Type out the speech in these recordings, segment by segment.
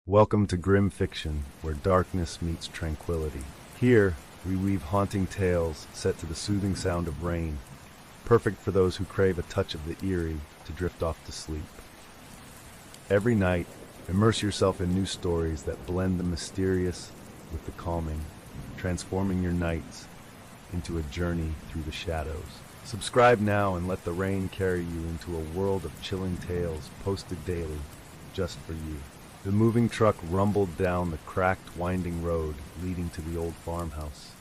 Welcome to Grim Fiction, where darkness meets tranquility. Here, we weave haunting tales set to the soothing sound of rain, perfect for those who crave a touch of the eerie to drift off to sleep. Every night, immerse yourself in new stories that blend the mysterious with the calming, transforming your nights into a journey through the shadows. Subscribe now and let the rain carry you into a world of chilling tales posted daily, just for you. The moving truck rumbled down the cracked, winding road leading to the old farmhouse.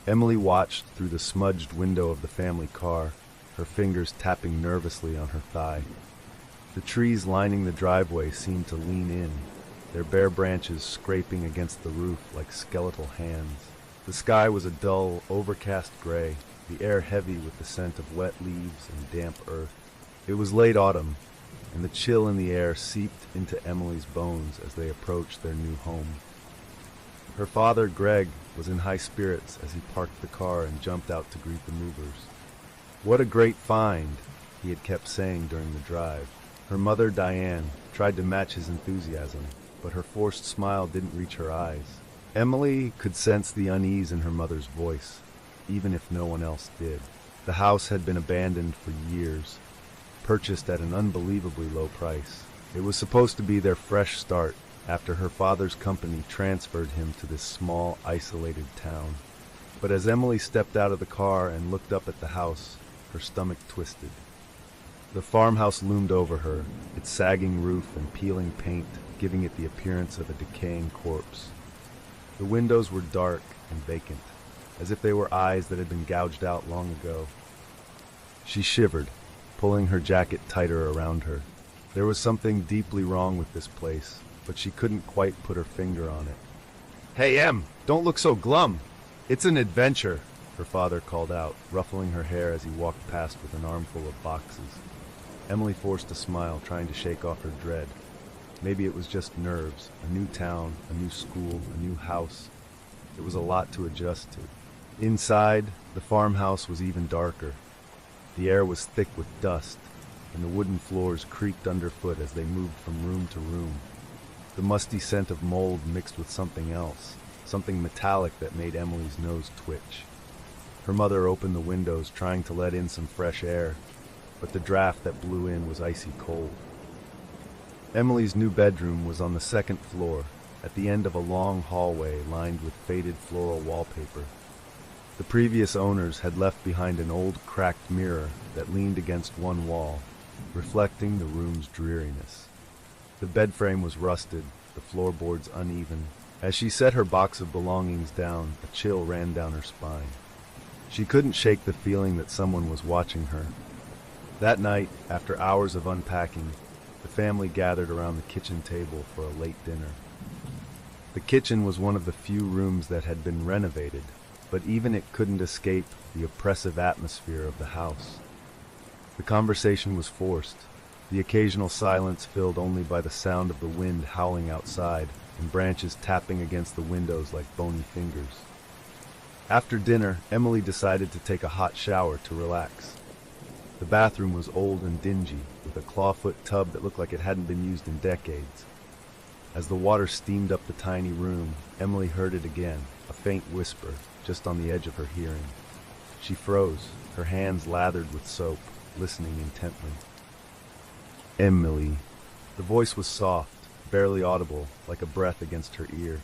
Emily watched through the smudged window of the family car, her fingers tapping nervously on her thigh. The trees lining the driveway seemed to lean in, their bare branches scraping against the roof like skeletal hands. The sky was a dull, overcast gray, the air heavy with the scent of wet leaves and damp earth. It was late autumn, and the chill in the air seeped into Emily's bones as they approached their new home. Her father, Greg, was in high spirits as he parked the car and jumped out to greet the movers. "What a great find," he had kept saying during the drive. Her mother, Diane, tried to match his enthusiasm, but her forced smile didn't reach her eyes. Emily could sense the unease in her mother's voice, even if no one else did. The house had been abandoned for years, purchased at an unbelievably low price. It was supposed to be their fresh start after her father's company transferred him to this small, isolated town. But as Emily stepped out of the car and looked up at the house, her stomach twisted. The farmhouse loomed over her, its sagging roof and peeling paint giving it the appearance of a decaying corpse. The windows were dark and vacant, as if they were eyes that had been gouged out long ago. She shivered, pulling her jacket tighter around her. There was something deeply wrong with this place, but she couldn't quite put her finger on it. "Hey, Em, don't look so glum. It's an adventure," her father called out, ruffling her hair as he walked past with an armful of boxes. Emily forced a smile, trying to shake off her dread. Maybe it was just nerves, a new town, a new school, a new house. It was a lot to adjust to. Inside, the farmhouse was even darker. The air was thick with dust, and the wooden floors creaked underfoot as they moved from room to room. The musty scent of mold mixed with something else, something metallic that made Emily's nose twitch. Her mother opened the windows, trying to let in some fresh air, but the draft that blew in was icy cold. Emily's new bedroom was on the second floor, at the end of a long hallway lined with faded floral wallpaper. The previous owners had left behind an old cracked mirror that leaned against one wall, reflecting the room's dreariness. The bed frame was rusted, the floorboards uneven. As she set her box of belongings down, a chill ran down her spine. She couldn't shake the feeling that someone was watching her. That night, after hours of unpacking, the family gathered around the kitchen table for a late dinner. The kitchen was one of the few rooms that had been renovated, but even it couldn't escape the oppressive atmosphere of the house. The conversation was forced, the occasional silence filled only by the sound of the wind howling outside and branches tapping against the windows like bony fingers. After dinner, Emily decided to take a hot shower to relax. The bathroom was old and dingy, with a clawfoot tub that looked like it hadn't been used in decades. As the water steamed up the tiny room, Emily heard it again, a faint whisper, just on the edge of her hearing. She froze, her hands lathered with soap, listening intently. "Emily." The voice was soft, barely audible, like a breath against her ear.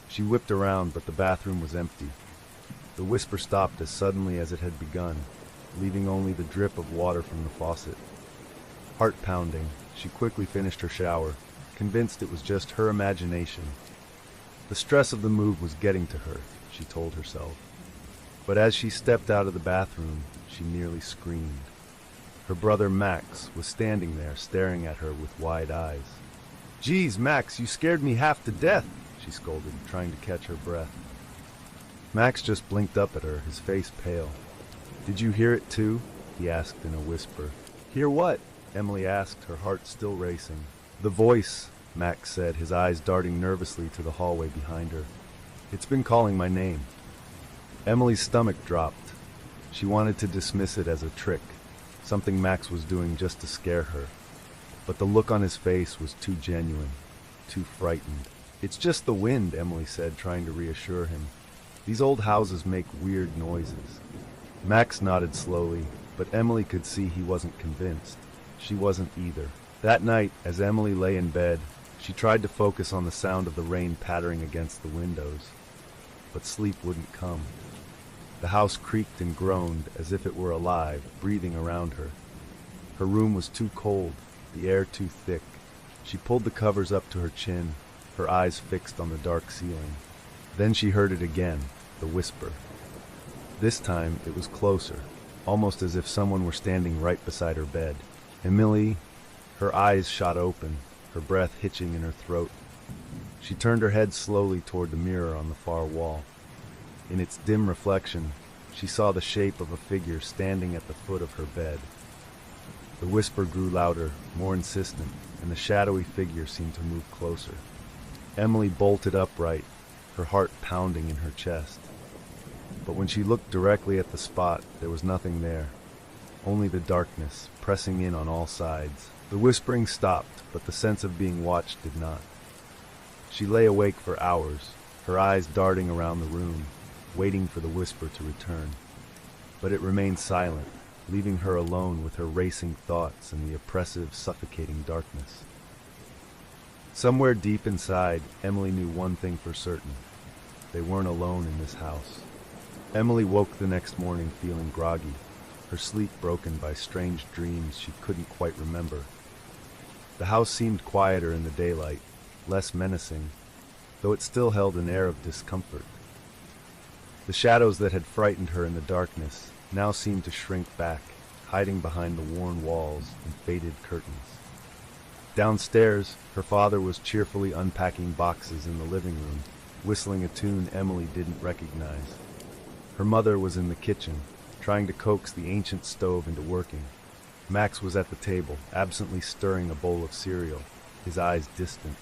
She whipped around, but the bathroom was empty. The whisper stopped as suddenly as it had begun, leaving only the drip of water from the faucet. Heart pounding, she quickly finished her shower, convinced it was just her imagination. The stress of the move was getting to her, she told herself. But as she stepped out of the bathroom, she nearly screamed. Her brother Max was standing there, staring at her with wide eyes. "Geez, Max, you scared me half to death," she scolded, trying to catch her breath. Max just blinked up at her, his face pale. "Did you hear it too?" he asked in a whisper. "Hear what?" Emily asked, her heart still racing. "The voice," Max said, his eyes darting nervously to the hallway behind her. "It's been calling my name." Emily's stomach dropped. She wanted to dismiss it as a trick, something Max was doing just to scare her. But the look on his face was too genuine. too frightened. "It's just the wind," Emily said, trying to reassure him. "These old houses make weird noises." Max nodded slowly, but Emily could see he wasn't convinced. She wasn't either. That night, as Emily lay in bed, she tried to focus on the sound of the rain pattering against the windows, but sleep wouldn't come. The house creaked and groaned as if it were alive, breathing around her. Her room was too cold, the air too thick. She pulled the covers up to her chin, her eyes fixed on the dark ceiling. Then she heard it again, the whisper. This time it was closer, almost as if someone were standing right beside her bed. Emily, her eyes shot open, her breath hitching in her throat. She turned her head slowly toward the mirror on the far wall. In its dim reflection, she saw the shape of a figure standing at the foot of her bed. The whisper grew louder, more insistent, and the shadowy figure seemed to move closer. Emily bolted upright, her heart pounding in her chest. But when she looked directly at the spot, there was nothing there. Only the darkness, pressing in on all sides. The whispering stopped, but the sense of being watched did not. She lay awake for hours, her eyes darting around the room, waiting for the whisper to return. But it remained silent, leaving her alone with her racing thoughts and the oppressive, suffocating darkness. Somewhere deep inside, Emily knew one thing for certain. They weren't alone in this house. Emily woke the next morning feeling groggy, her sleep broken by strange dreams she couldn't quite remember. The house seemed quieter in the daylight, less menacing, though it still held an air of discomfort. The shadows that had frightened her in the darkness now seemed to shrink back, hiding behind the worn walls and faded curtains. Downstairs, her father was cheerfully unpacking boxes in the living room, whistling a tune Emily didn't recognize. Her mother was in the kitchen, trying to coax the ancient stove into working. Max was at the table, absently stirring a bowl of cereal, his eyes distant.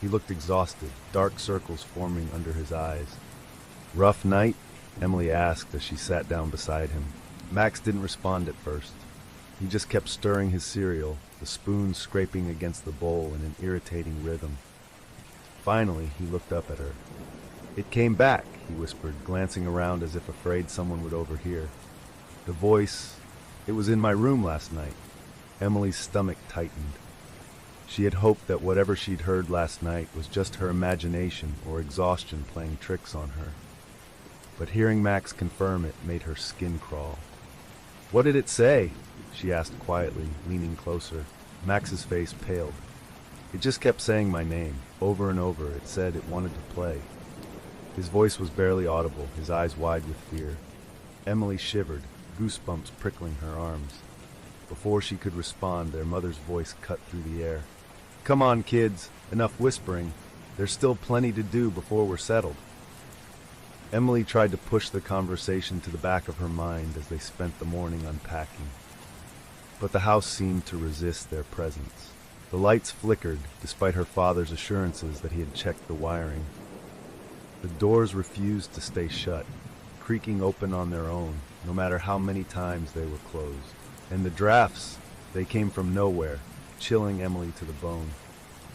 He looked exhausted, dark circles forming under his eyes. "Rough night?" Emily asked as she sat down beside him. Max didn't respond at first. He just kept stirring his cereal, the spoon scraping against the bowl in an irritating rhythm. Finally, he looked up at her. "It came back," he whispered, glancing around as if afraid someone would overhear. The voice, "It was in my room last night." Emily's stomach tightened. She had hoped that whatever she'd heard last night was just her imagination or exhaustion playing tricks on her. But hearing Max confirm it made her skin crawl. "What did it say?" she asked quietly, leaning closer. Max's face paled. "It just kept saying my name, over and over. It said it wanted to play." His voice was barely audible, his eyes wide with fear. Emily shivered, goosebumps prickling her arms. Before she could respond, their mother's voice cut through the air. "Come on, kids, enough whispering. There's still plenty to do before we're settled." Emily tried to push the conversation to the back of her mind as they spent the morning unpacking. But the house seemed to resist their presence. The lights flickered, despite her father's assurances that he had checked the wiring. The doors refused to stay shut, creaking open on their own, no matter how many times they were closed. And the drafts, they came from nowhere, chilling Emily to the bone.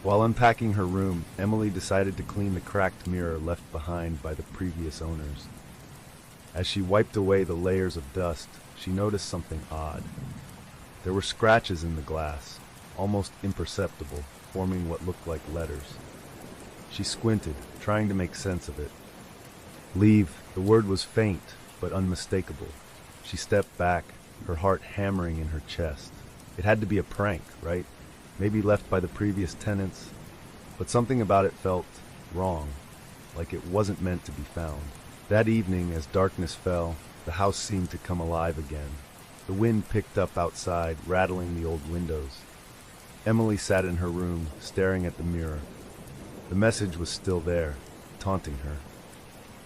While unpacking her room, Emily decided to clean the cracked mirror left behind by the previous owners. As she wiped away the layers of dust, she noticed something odd. There were scratches in the glass, almost imperceptible, forming what looked like letters. She squinted, trying to make sense of it. "Leave." The word was faint, but unmistakable. She stepped back, her heart hammering in her chest. It had to be a prank, right? Maybe left by the previous tenants, but something about it felt wrong, like it wasn't meant to be found. That evening, as darkness fell, the house seemed to come alive again. The wind picked up outside, rattling the old windows. Emily sat in her room, staring at the mirror. The message was still there, taunting her.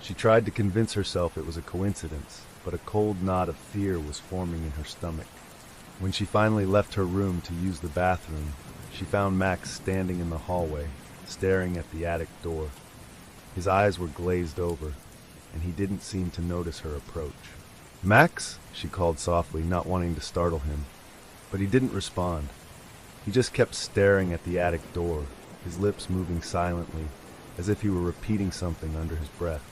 She tried to convince herself it was a coincidence, but a cold knot of fear was forming in her stomach. When she finally left her room to use the bathroom, she found Max standing in the hallway, staring at the attic door. His eyes were glazed over, and he didn't seem to notice her approach. "Max?" she called softly, not wanting to startle him. But he didn't respond. He just kept staring at the attic door, his lips moving silently, as if he were repeating something under his breath.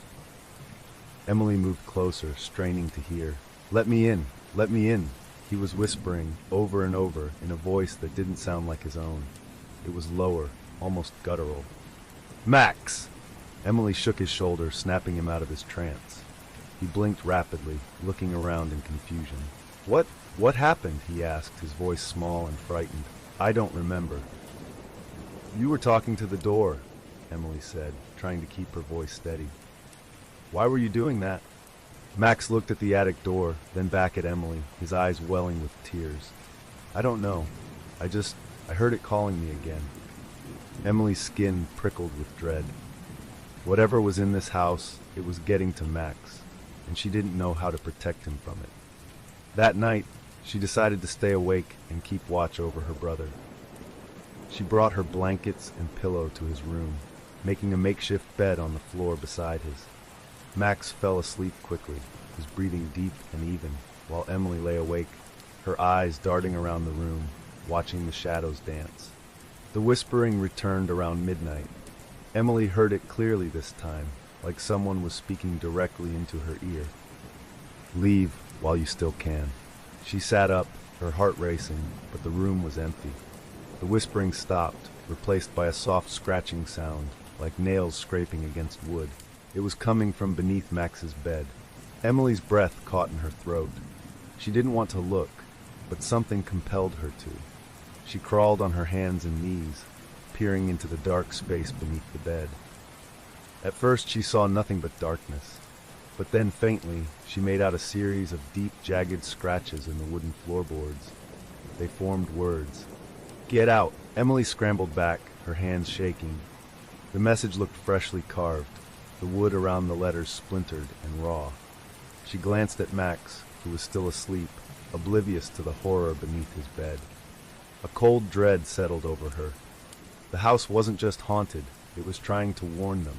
Emily moved closer, straining to hear. "Let me in! Let me in!" He was whispering over and over in a voice that didn't sound like his own. It was lower, almost guttural. "Max!" Emily shook his shoulder, snapping him out of his trance. He blinked rapidly, looking around in confusion. What happened?" he asked, his voice small and frightened. "I don't remember." "You were talking to the door," Emily said, trying to keep her voice steady. "Why were you doing that?" Max looked at the attic door, then back at Emily, his eyes welling with tears. "I don't know. I heard it calling me again." Emily's skin prickled with dread. Whatever was in this house, it was getting to Max, and she didn't know how to protect him from it. That night, she decided to stay awake and keep watch over her brother. She brought her blankets and pillow to his room, making a makeshift bed on the floor beside his. Max fell asleep quickly, his breathing deep and even, while Emily lay awake, her eyes darting around the room, watching the shadows dance. The whispering returned around midnight. Emily heard it clearly this time, like someone was speaking directly into her ear. "Leave while you still can." She sat up, her heart racing, but the room was empty. The whispering stopped, replaced by a soft scratching sound, like nails scraping against wood. It was coming from beneath Max's bed. Emily's breath caught in her throat. She didn't want to look, but something compelled her to. She crawled on her hands and knees, peering into the dark space beneath the bed. At first she saw nothing but darkness, but then faintly she made out a series of deep, jagged scratches in the wooden floorboards. They formed words. "Get out!" Emily scrambled back, her hands shaking. The message looked freshly carved, the wood around the letters splintered and raw. She glanced at Max, who was still asleep, oblivious to the horror beneath his bed. A cold dread settled over her. The house wasn't just haunted, it was trying to warn them.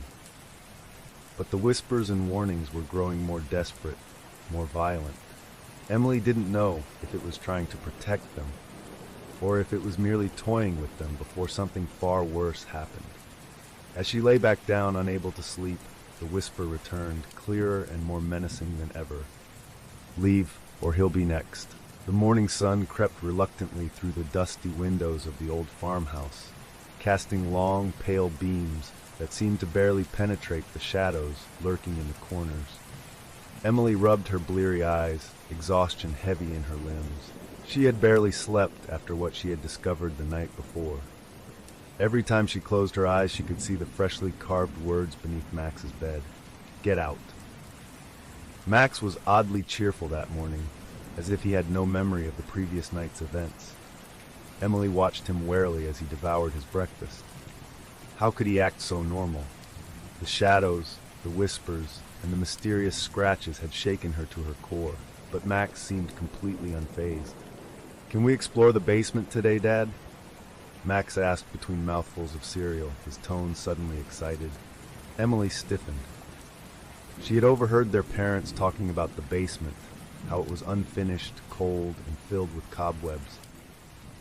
But the whispers and warnings were growing more desperate, more violent. Emily didn't know if it was trying to protect them, or if it was merely toying with them before something far worse happened. As she lay back down, unable to sleep, the whisper returned, clearer and more menacing than ever. "Leave, or he'll be next." The morning sun crept reluctantly through the dusty windows of the old farmhouse, casting long, pale beams that seemed to barely penetrate the shadows lurking in the corners. Emily rubbed her bleary eyes, exhaustion heavy in her limbs. She had barely slept after what she had discovered the night before. Every time she closed her eyes, she could see the freshly carved words beneath Max's bed. "Get out." Max was oddly cheerful that morning, as if he had no memory of the previous night's events. Emily watched him warily as he devoured his breakfast. How could he act so normal? The shadows, the whispers, and the mysterious scratches had shaken her to her core, but Max seemed completely unfazed. "Can we explore the basement today, Dad?" Max asked between mouthfuls of cereal, his tone suddenly excited. Emily stiffened. She had overheard their parents talking about the basement, how it was unfinished, cold, and filled with cobwebs.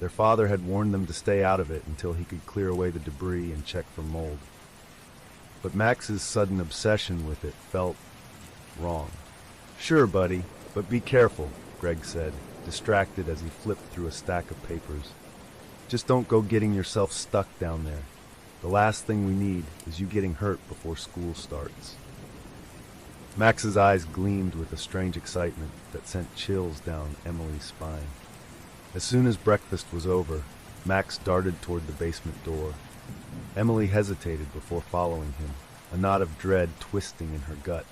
Their father had warned them to stay out of it until he could clear away the debris and check for mold. But Max's sudden obsession with it felt wrong. "Sure, buddy, but be careful," Greg said, distracted as he flipped through a stack of papers. "Just don't go getting yourself stuck down there. The last thing we need is you getting hurt before school starts." Max's eyes gleamed with a strange excitement that sent chills down Emily's spine. As soon as breakfast was over, Max darted toward the basement door. Emily hesitated before following him, a knot of dread twisting in her gut.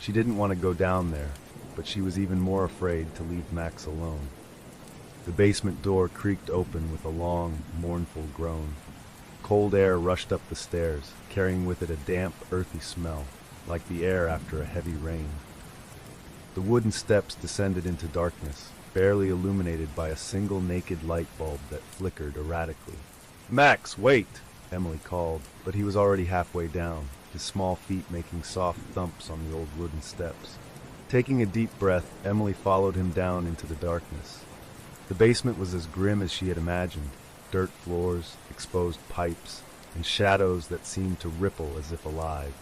She didn't want to go down there, but she was even more afraid to leave Max alone. The basement door creaked open with a long, mournful groan. Cold air rushed up the stairs, carrying with it a damp, earthy smell, like the air after a heavy rain. The wooden steps descended into darkness, barely illuminated by a single naked light bulb that flickered erratically. "Max, wait!" Emily called, but he was already halfway down, his small feet making soft thumps on the old wooden steps. Taking a deep breath, Emily followed him down into the darkness. The basement was as grim as she had imagined. Dirt floors, exposed pipes, and shadows that seemed to ripple as if alive.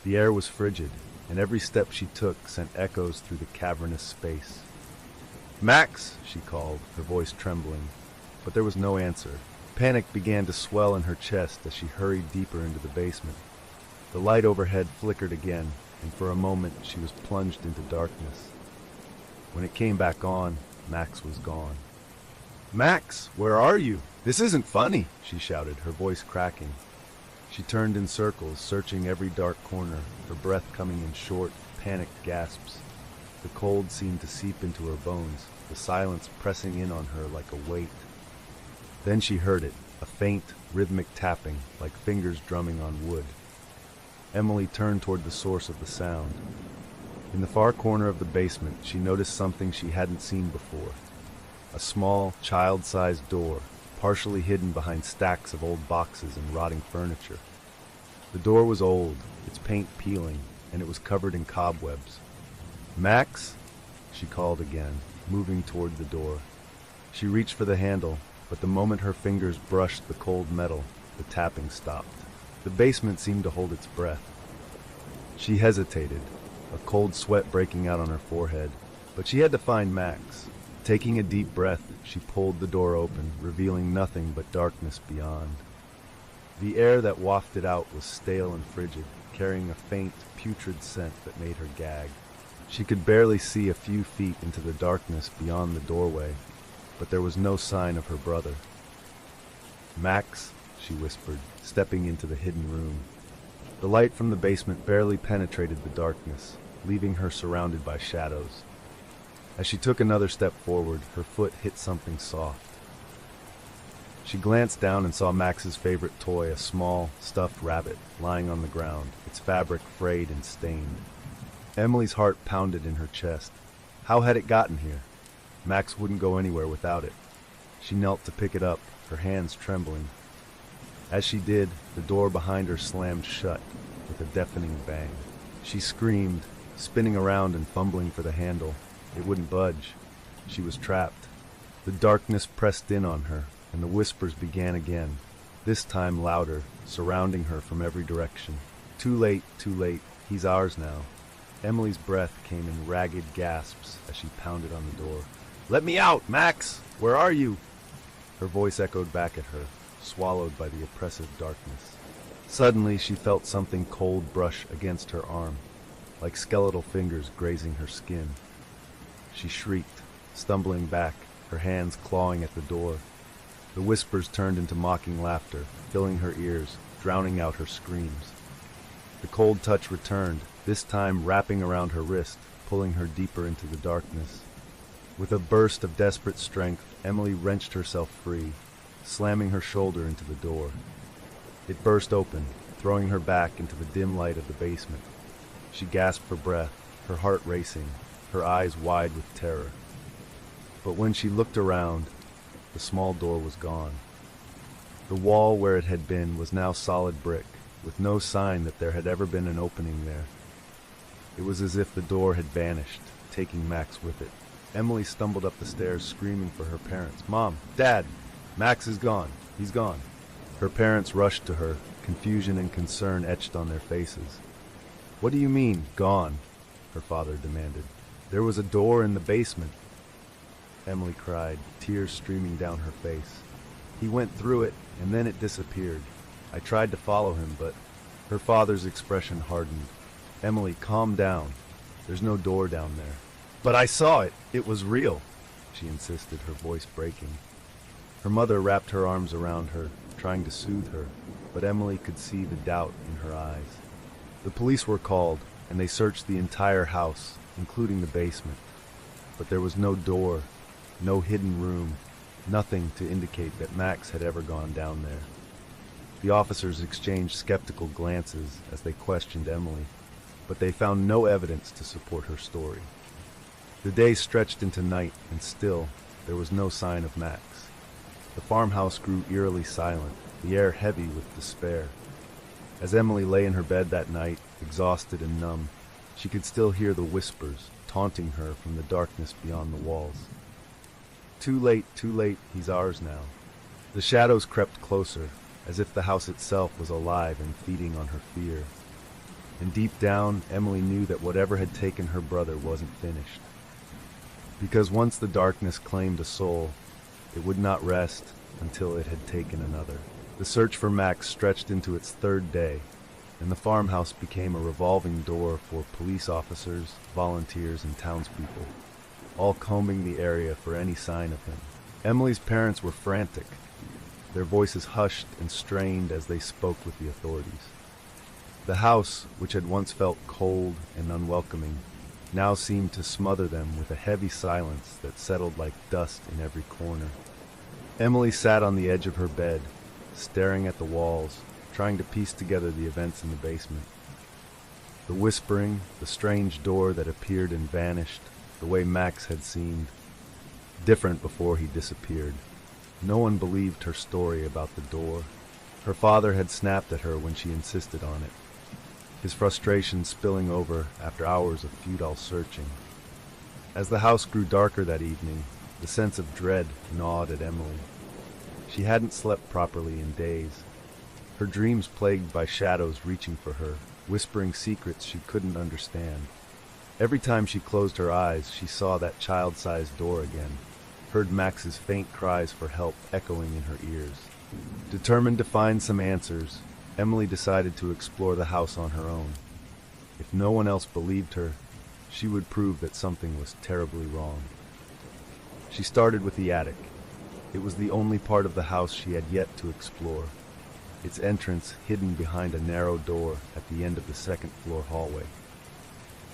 The air was frigid, and every step she took sent echoes through the cavernous space. "Max!" she called, her voice trembling, but there was no answer. Panic began to swell in her chest as she hurried deeper into the basement. The light overhead flickered again, and for a moment she was plunged into darkness. When it came back on, Max was gone. "Max, where are you? This isn't funny!" she shouted, her voice cracking. She turned in circles, searching every dark corner, her breath coming in short, panicked gasps. The cold seemed to seep into her bones, the silence pressing in on her like a weight. Then she heard it, a faint, rhythmic tapping, like fingers drumming on wood. Emily turned toward the source of the sound. In the far corner of the basement, she noticed something she hadn't seen before. A small, child-sized door, partially hidden behind stacks of old boxes and rotting furniture. The door was old, its paint peeling, and it was covered in cobwebs. "Max?" she called again, moving toward the door. She reached for the handle, but the moment her fingers brushed the cold metal, the tapping stopped. The basement seemed to hold its breath. She hesitated, a cold sweat breaking out on her forehead, but she had to find Max. Taking a deep breath, she pulled the door open, revealing nothing but darkness beyond. The air that wafted out was stale and frigid, carrying a faint, putrid scent that made her gag. She could barely see a few feet into the darkness beyond the doorway, but there was no sign of her brother. "Max," she whispered, stepping into the hidden room. The light from the basement barely penetrated the darkness, leaving her surrounded by shadows. As she took another step forward, her foot hit something soft. She glanced down and saw Max's favorite toy, a small, stuffed rabbit, lying on the ground, its fabric frayed and stained. Emily's heart pounded in her chest. How had it gotten here? Max wouldn't go anywhere without it. She knelt to pick it up, her hands trembling. As she did, the door behind her slammed shut with a deafening bang. She screamed, spinning around and fumbling for the handle. It wouldn't budge. She was trapped. The darkness pressed in on her, and the whispers began again, this time louder, surrounding her from every direction. Too late, he's ours now." Emily's breath came in ragged gasps as she pounded on the door. "Let me out, Max! Where are you?" Her voice echoed back at her, swallowed by the oppressive darkness. Suddenly she felt something cold brush against her arm, like skeletal fingers grazing her skin. She shrieked, stumbling back, her hands clawing at the door. The whispers turned into mocking laughter, filling her ears, drowning out her screams. The cold touch returned, this time wrapping around her wrist, pulling her deeper into the darkness. With a burst of desperate strength, Emily wrenched herself free, slamming her shoulder into the door. It burst open, throwing her back into the dim light of the basement. She gasped for breath, her heart racing, her eyes wide with terror. But when she looked around, the small door was gone. The wall where it had been was now solid brick, with no sign that there had ever been an opening there. It was as if the door had vanished, taking Max with it. Emily stumbled up the stairs, screaming for her parents. "Mom! Dad! Max is gone! He's gone!" Her parents rushed to her, confusion and concern etched on their faces. "What do you mean, gone?" her father demanded. "There was a door in the basement," Emily cried, tears streaming down her face. "He went through it, and then it disappeared. I tried to follow him, but..." Her father's expression hardened. "Emily, calm down. There's no door down there." "But I saw it. It was real," she insisted, her voice breaking. Her mother wrapped her arms around her, trying to soothe her, but Emily could see the doubt in her eyes. The police were called, and they searched the entire house, including the basement. But there was no door, no hidden room, nothing to indicate that Max had ever gone down there. The officers exchanged skeptical glances as they questioned Emily, but they found no evidence to support her story. The day stretched into night, and still, there was no sign of Max. The farmhouse grew eerily silent, the air heavy with despair. As Emily lay in her bed that night, exhausted and numb, she could still hear the whispers, taunting her from the darkness beyond the walls. Too late, he's ours now." The shadows crept closer, as if the house itself was alive and feeding on her fear. And deep down, Emily knew that whatever had taken her brother wasn't finished. Because once the darkness claimed a soul, it would not rest until it had taken another. The search for Max stretched into its third day, and the farmhouse became a revolving door for police officers, volunteers, and townspeople, all combing the area for any sign of him. Emily's parents were frantic, their voices hushed and strained as they spoke with the authorities. The house, which had once felt cold and unwelcoming, now seemed to smother them with a heavy silence that settled like dust in every corner. Emily sat on the edge of her bed, staring at the walls, trying to piece together the events in the basement. The whispering, the strange door that appeared and vanished, the way Max had seemed different before he disappeared. No one believed her story about the door. Her father had snapped at her when she insisted on it, his frustration spilling over after hours of futile searching. As the house grew darker that evening, the sense of dread gnawed at Emily. She hadn't slept properly in days, her dreams plagued by shadows reaching for her, whispering secrets she couldn't understand. Every time she closed her eyes, she saw that child-sized door again, heard Max's faint cries for help echoing in her ears. Determined to find some answers, Emily decided to explore the house on her own. If no one else believed her, she would prove that something was terribly wrong. She started with the attic. It was the only part of the house she had yet to explore, its entrance hidden behind a narrow door at the end of the second-floor hallway.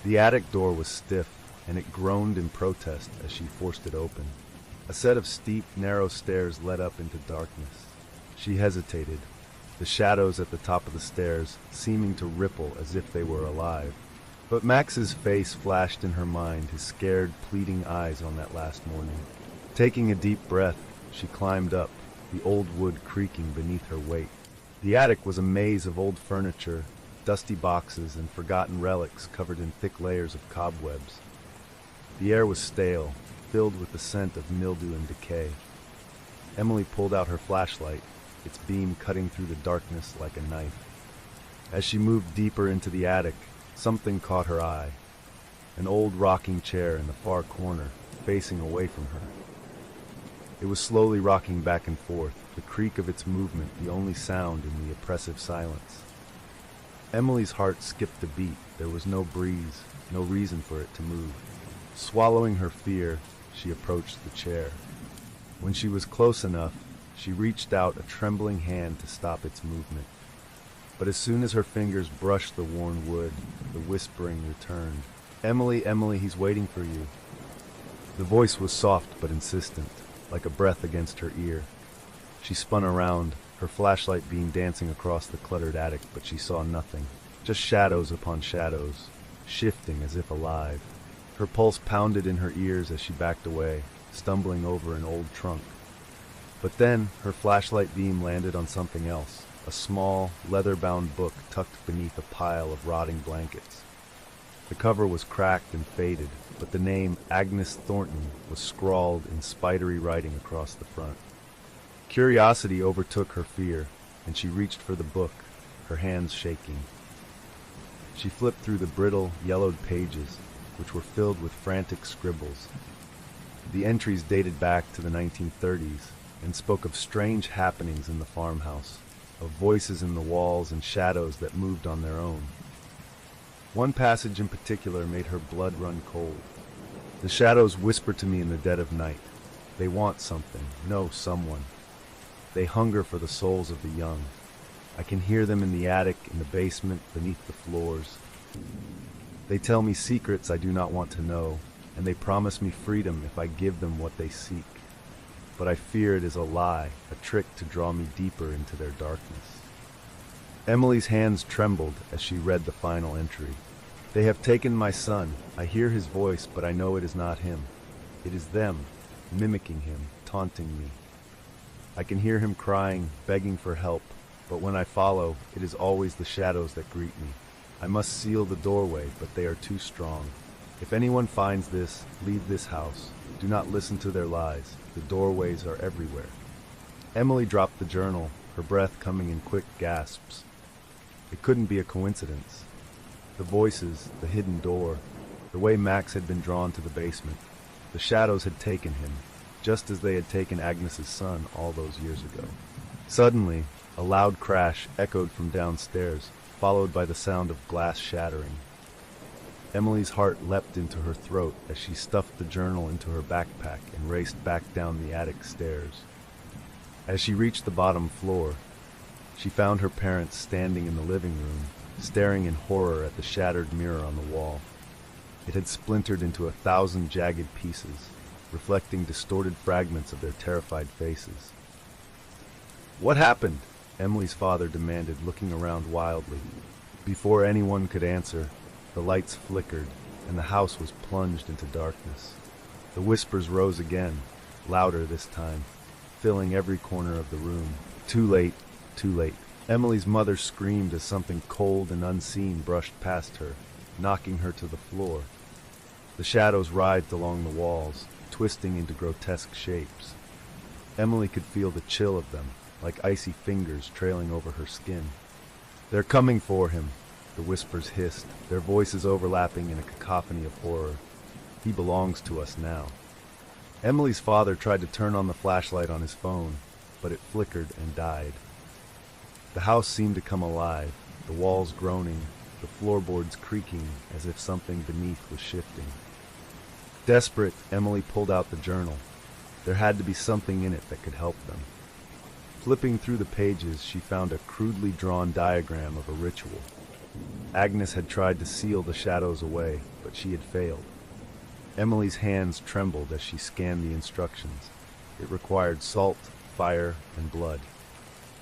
The attic door was stiff, and it groaned in protest as she forced it open. A set of steep, narrow stairs led up into darkness. She hesitated, the shadows at the top of the stairs seeming to ripple as if they were alive. But Max's face flashed in her mind, his scared, pleading eyes on that last morning. Taking a deep breath, she climbed up, the old wood creaking beneath her weight. The attic was a maze of old furniture, dusty boxes, and forgotten relics covered in thick layers of cobwebs. The air was stale, filled with the scent of mildew and decay. Emily pulled out her flashlight, its beam cutting through the darkness like a knife. As she moved deeper into the attic, something caught her eye. An old rocking chair in the far corner, facing away from her. It was slowly rocking back and forth, the creak of its movement the only sound in the oppressive silence. Emily's heart skipped a beat. There was no breeze, no reason for it to move. Swallowing her fear, she approached the chair. When she was close enough, she reached out a trembling hand to stop its movement. But as soon as her fingers brushed the worn wood, the whispering returned. "Emily, Emily, he's waiting for you." The voice was soft but insistent, like a breath against her ear. She spun around, her flashlight beam dancing across the cluttered attic, but she saw nothing. Just shadows upon shadows, shifting as if alive. Her pulse pounded in her ears as she backed away, stumbling over an old trunk. But then, her flashlight beam landed on something else, a small, leather-bound book tucked beneath a pile of rotting blankets. The cover was cracked and faded, but the name Agnes Thornton was scrawled in spidery writing across the front. Curiosity overtook her fear, and she reached for the book, her hands shaking. She flipped through the brittle, yellowed pages, which were filled with frantic scribbles. The entries dated back to the 1930s and spoke of strange happenings in the farmhouse, of voices in the walls and shadows that moved on their own. One passage in particular made her blood run cold. "The shadows whisper to me in the dead of night. They want something, know someone. They hunger for the souls of the young. I can hear them in the attic, in the basement, beneath the floors. They tell me secrets I do not want to know, and they promise me freedom if I give them what they seek. But I fear it is a lie, a trick to draw me deeper into their darkness." Emily's hands trembled as she read the final entry. "They have taken my son. I hear his voice, but I know it is not him. It is them, mimicking him, taunting me. I can hear him crying, begging for help, but when I follow, it is always the shadows that greet me. I must seal the doorway, but they are too strong. If anyone finds this, leave this house. Do not listen to their lies. The doorways are everywhere." Emily dropped the journal, her breath coming in quick gasps. It couldn't be a coincidence. The voices, the hidden door, the way Max had been drawn to the basement. The shadows had taken him, just as they had taken Agnes's son all those years ago. Suddenly, a loud crash echoed from downstairs, followed by the sound of glass shattering. Emily's heart leapt into her throat as she stuffed the journal into her backpack and raced back down the attic stairs. As she reached the bottom floor, she found her parents standing in the living room, staring in horror at the shattered mirror on the wall. It had splintered into 1,000 jagged pieces, reflecting distorted fragments of their terrified faces. "What happened?" Emily's father demanded, looking around wildly. Before anyone could answer, the lights flickered, and the house was plunged into darkness. The whispers rose again, louder this time, filling every corner of the room. Too late, too late. Emily's mother screamed as something cold and unseen brushed past her, knocking her to the floor. The shadows writhed along the walls, twisting into grotesque shapes. Emily could feel the chill of them, like icy fingers trailing over her skin. "They're coming for him," the whispers hissed, their voices overlapping in a cacophony of horror. "He belongs to us now." Emily's father tried to turn on the flashlight on his phone, but it flickered and died. The house seemed to come alive, the walls groaning, the floorboards creaking as if something beneath was shifting. Desperate, Emily pulled out the journal. There had to be something in it that could help them. Flipping through the pages, she found a crudely drawn diagram of a ritual. Agnes had tried to seal the shadows away, but she had failed. Emily's hands trembled as she scanned the instructions. It required salt, fire, and blood.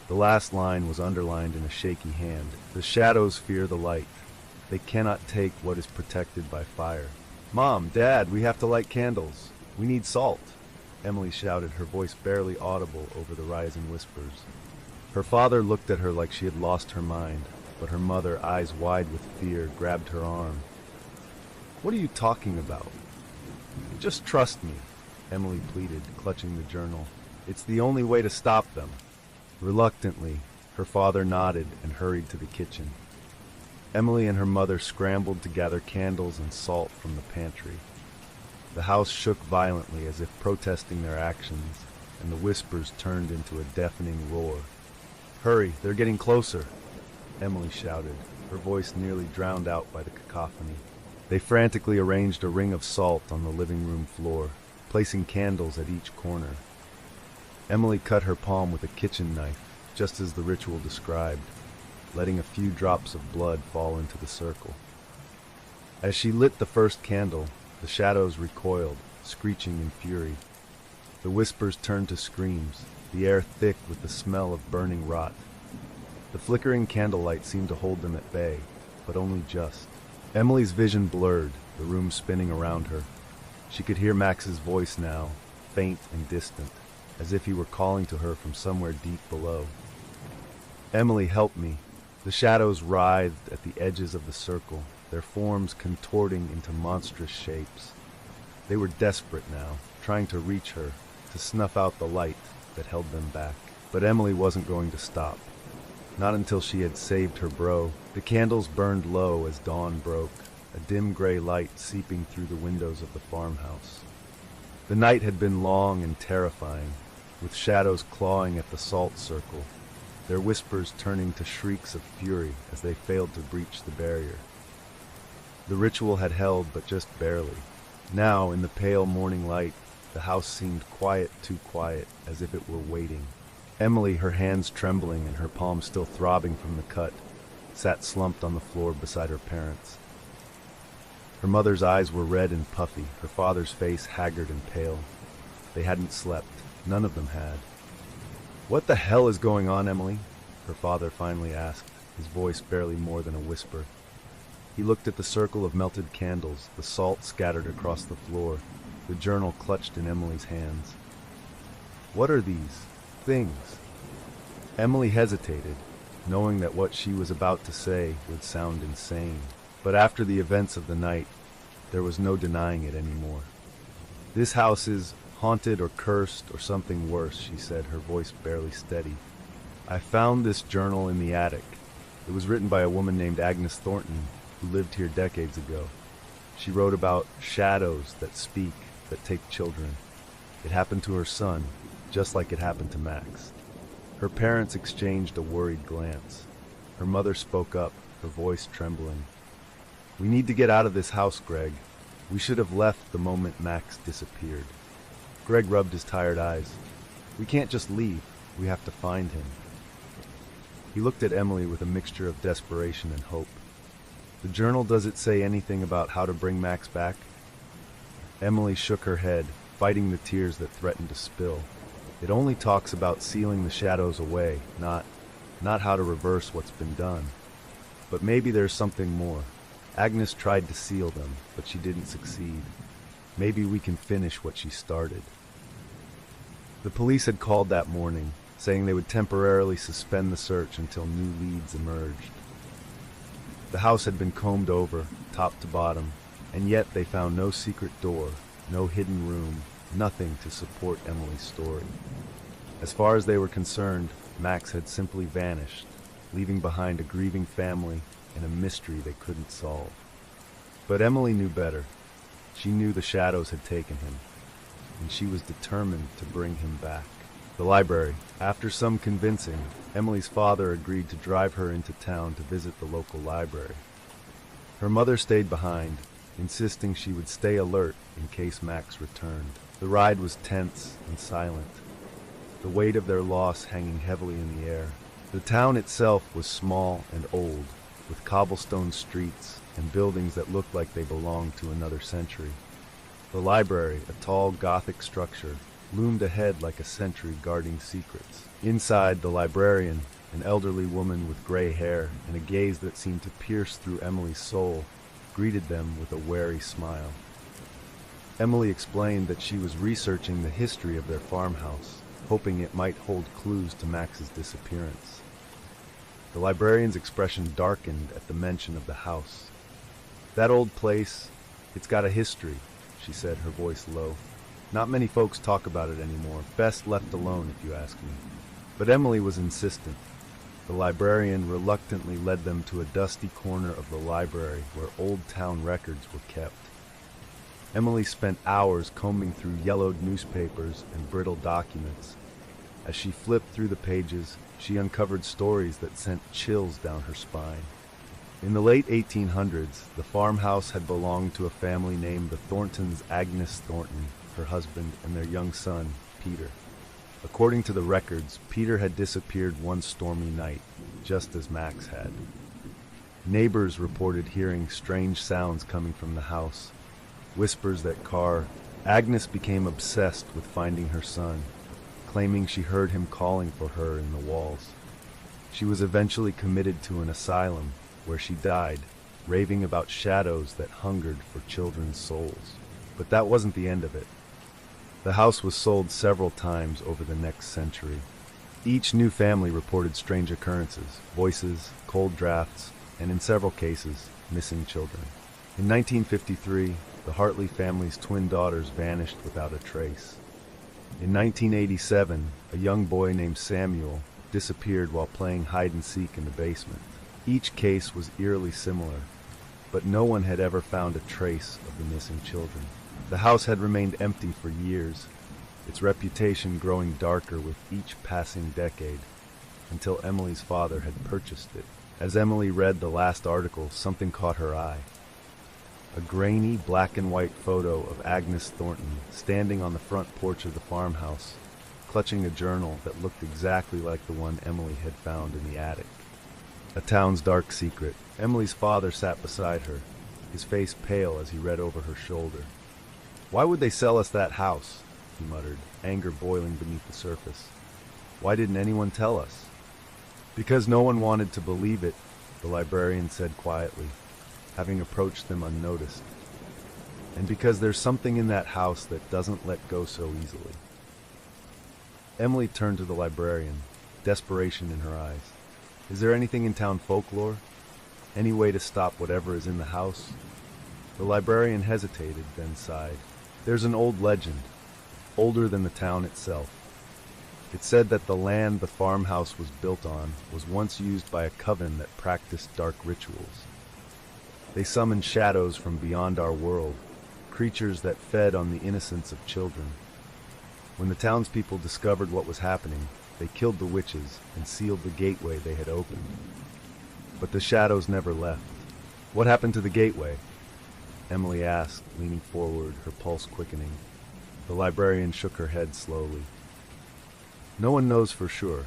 The last line was underlined in a shaky hand. "The shadows fear the light. They cannot take what is protected by fire." "Mom, Dad, we have to light candles. We need salt," Emily shouted, her voice barely audible over the rising whispers. Her father looked at her like she had lost her mind, but her mother, eyes wide with fear, grabbed her arm. "What are you talking about?" "Just trust me," Emily pleaded, clutching the journal. "It's the only way to stop them." Reluctantly, her father nodded and hurried to the kitchen. Emily and her mother scrambled to gather candles and salt from the pantry. The house shook violently as if protesting their actions, and the whispers turned into a deafening roar. "Hurry, they're getting closer," Emily shouted, her voice nearly drowned out by the cacophony. They frantically arranged a ring of salt on the living room floor, placing candles at each corner. Emily cut her palm with a kitchen knife, just as the ritual described, letting a few drops of blood fall into the circle. As she lit the first candle, the shadows recoiled, screeching in fury. The whispers turned to screams, the air thick with the smell of burning rot. The flickering candlelight seemed to hold them at bay, but only just. Emily's vision blurred, the room spinning around her. She could hear Max's voice now, faint and distant, as if he were calling to her from somewhere deep below. "Emily, help me." The shadows writhed at the edges of the circle, their forms contorting into monstrous shapes. They were desperate now, trying to reach her, to snuff out the light that held them back. But Emily wasn't going to stop. Not until she had saved her bro. The candles burned low as dawn broke, a dim gray light seeping through the windows of the farmhouse. The night had been long and terrifying, with shadows clawing at the salt circle, their whispers turning to shrieks of fury as they failed to breach the barrier. The ritual had held, but just barely. Now, in the pale morning light, the house seemed quiet, too quiet, as if it were waiting. Emily, her hands trembling and her palms still throbbing from the cut, sat slumped on the floor beside her parents. Her mother's eyes were red and puffy, her father's face haggard and pale. They hadn't slept. None of them had. "What the hell is going on, Emily?" her father finally asked, his voice barely more than a whisper. He looked at the circle of melted candles, the salt scattered across the floor, the journal clutched in Emily's hands. "What are these things?" Emily hesitated, knowing that what she was about to say would sound insane. But after the events of the night, there was no denying it anymore. "This house is haunted or cursed or something worse," she said, her voice barely steady. I found this journal in the attic. It was written by a woman named Agnes Thornton, who lived here decades ago. She wrote about shadows that speak, that take children. It happened to her son, just like it happened to Max. Her parents exchanged a worried glance. Her mother spoke up, her voice trembling. "We need to get out of this house, Greg. We should have left the moment Max disappeared." Greg rubbed his tired eyes. "We can't just leave. We have to find him." He looked at Emily with a mixture of desperation and hope. "The journal, does it say anything about how to bring Max back?" Emily shook her head, fighting the tears that threatened to spill. "It only talks about sealing the shadows away, not how to reverse what's been done. But maybe there's something more. Agnes tried to seal them, but she didn't succeed. Maybe we can finish what she started." The police had called that morning, saying they would temporarily suspend the search until new leads emerged. The house had been combed over, top to bottom, and yet they found no secret door, no hidden room, nothing to support Emily's story. As far as they were concerned, Max had simply vanished, leaving behind a grieving family and a mystery they couldn't solve. But Emily knew better. She knew the shadows had taken him, and she was determined to bring him back. The library. After some convincing, Emily's father agreed to drive her into town to visit the local library. Her mother stayed behind, insisting she would stay alert in case Max returned. The ride was tense and silent, the weight of their loss hanging heavily in the air. The town itself was small and old, with cobblestone streets and buildings that looked like they belonged to another century. The library, a tall Gothic structure, loomed ahead like a sentry guarding secrets. Inside, the librarian, an elderly woman with gray hair and a gaze that seemed to pierce through Emily's soul, greeted them with a wary smile. Emily explained that she was researching the history of their farmhouse, hoping it might hold clues to Max's disappearance. The librarian's expression darkened at the mention of the house. "That old place, it's got a history," she said, her voice low. "Not many folks talk about it anymore. Best left alone, if you ask me." But Emily was insistent. The librarian reluctantly led them to a dusty corner of the library where old town records were kept. Emily spent hours combing through yellowed newspapers and brittle documents. As she flipped through the pages, she uncovered stories that sent chills down her spine. In the late 1800s, the farmhouse had belonged to a family named the Thorntons. Agnes Thornton, her husband, and their young son, Peter. According to the records, Peter had disappeared one stormy night, just as Max had. Neighbors reported hearing strange sounds coming from the house, whispers that Agnes became obsessed with finding her son, claiming she heard him calling for her in the walls. She was eventually committed to an asylum, where she died, raving about shadows that hungered for children's souls. But that wasn't the end of it. The house was sold several times over the next century. Each new family reported strange occurrences, voices, cold drafts, and in several cases, missing children. In 1953, the Hartley family's twin daughters vanished without a trace. In 1987, a young boy named Samuel disappeared while playing hide-and-seek in the basement. Each case was eerily similar, but no one had ever found a trace of the missing children. The house had remained empty for years, its reputation growing darker with each passing decade, until Emily's father had purchased it. As Emily read the last article, something caught her eye. A grainy black and white photo of Agnes Thornton standing on the front porch of the farmhouse, clutching a journal that looked exactly like the one Emily had found in the attic. A town's dark secret. Emily's father sat beside her, his face pale as he read over her shoulder. "Why would they sell us that house?" he muttered, anger boiling beneath the surface. "Why didn't anyone tell us?" "Because no one wanted to believe it," the librarian said quietly, having approached them unnoticed. "And because there's something in that house that doesn't let go so easily." Emily turned to the librarian, desperation in her eyes. "Is there anything in town folklore? Any way to stop whatever is in the house?" The librarian hesitated, then sighed. "There's an old legend, older than the town itself. It said that the land the farmhouse was built on was once used by a coven that practiced dark rituals. They summoned shadows from beyond our world, creatures that fed on the innocence of children. When the townspeople discovered what was happening, they killed the witches and sealed the gateway they had opened. But the shadows never left. What happened to the gateway? Emily asked, leaning forward, her pulse quickening. The librarian shook her head slowly. No one knows for sure.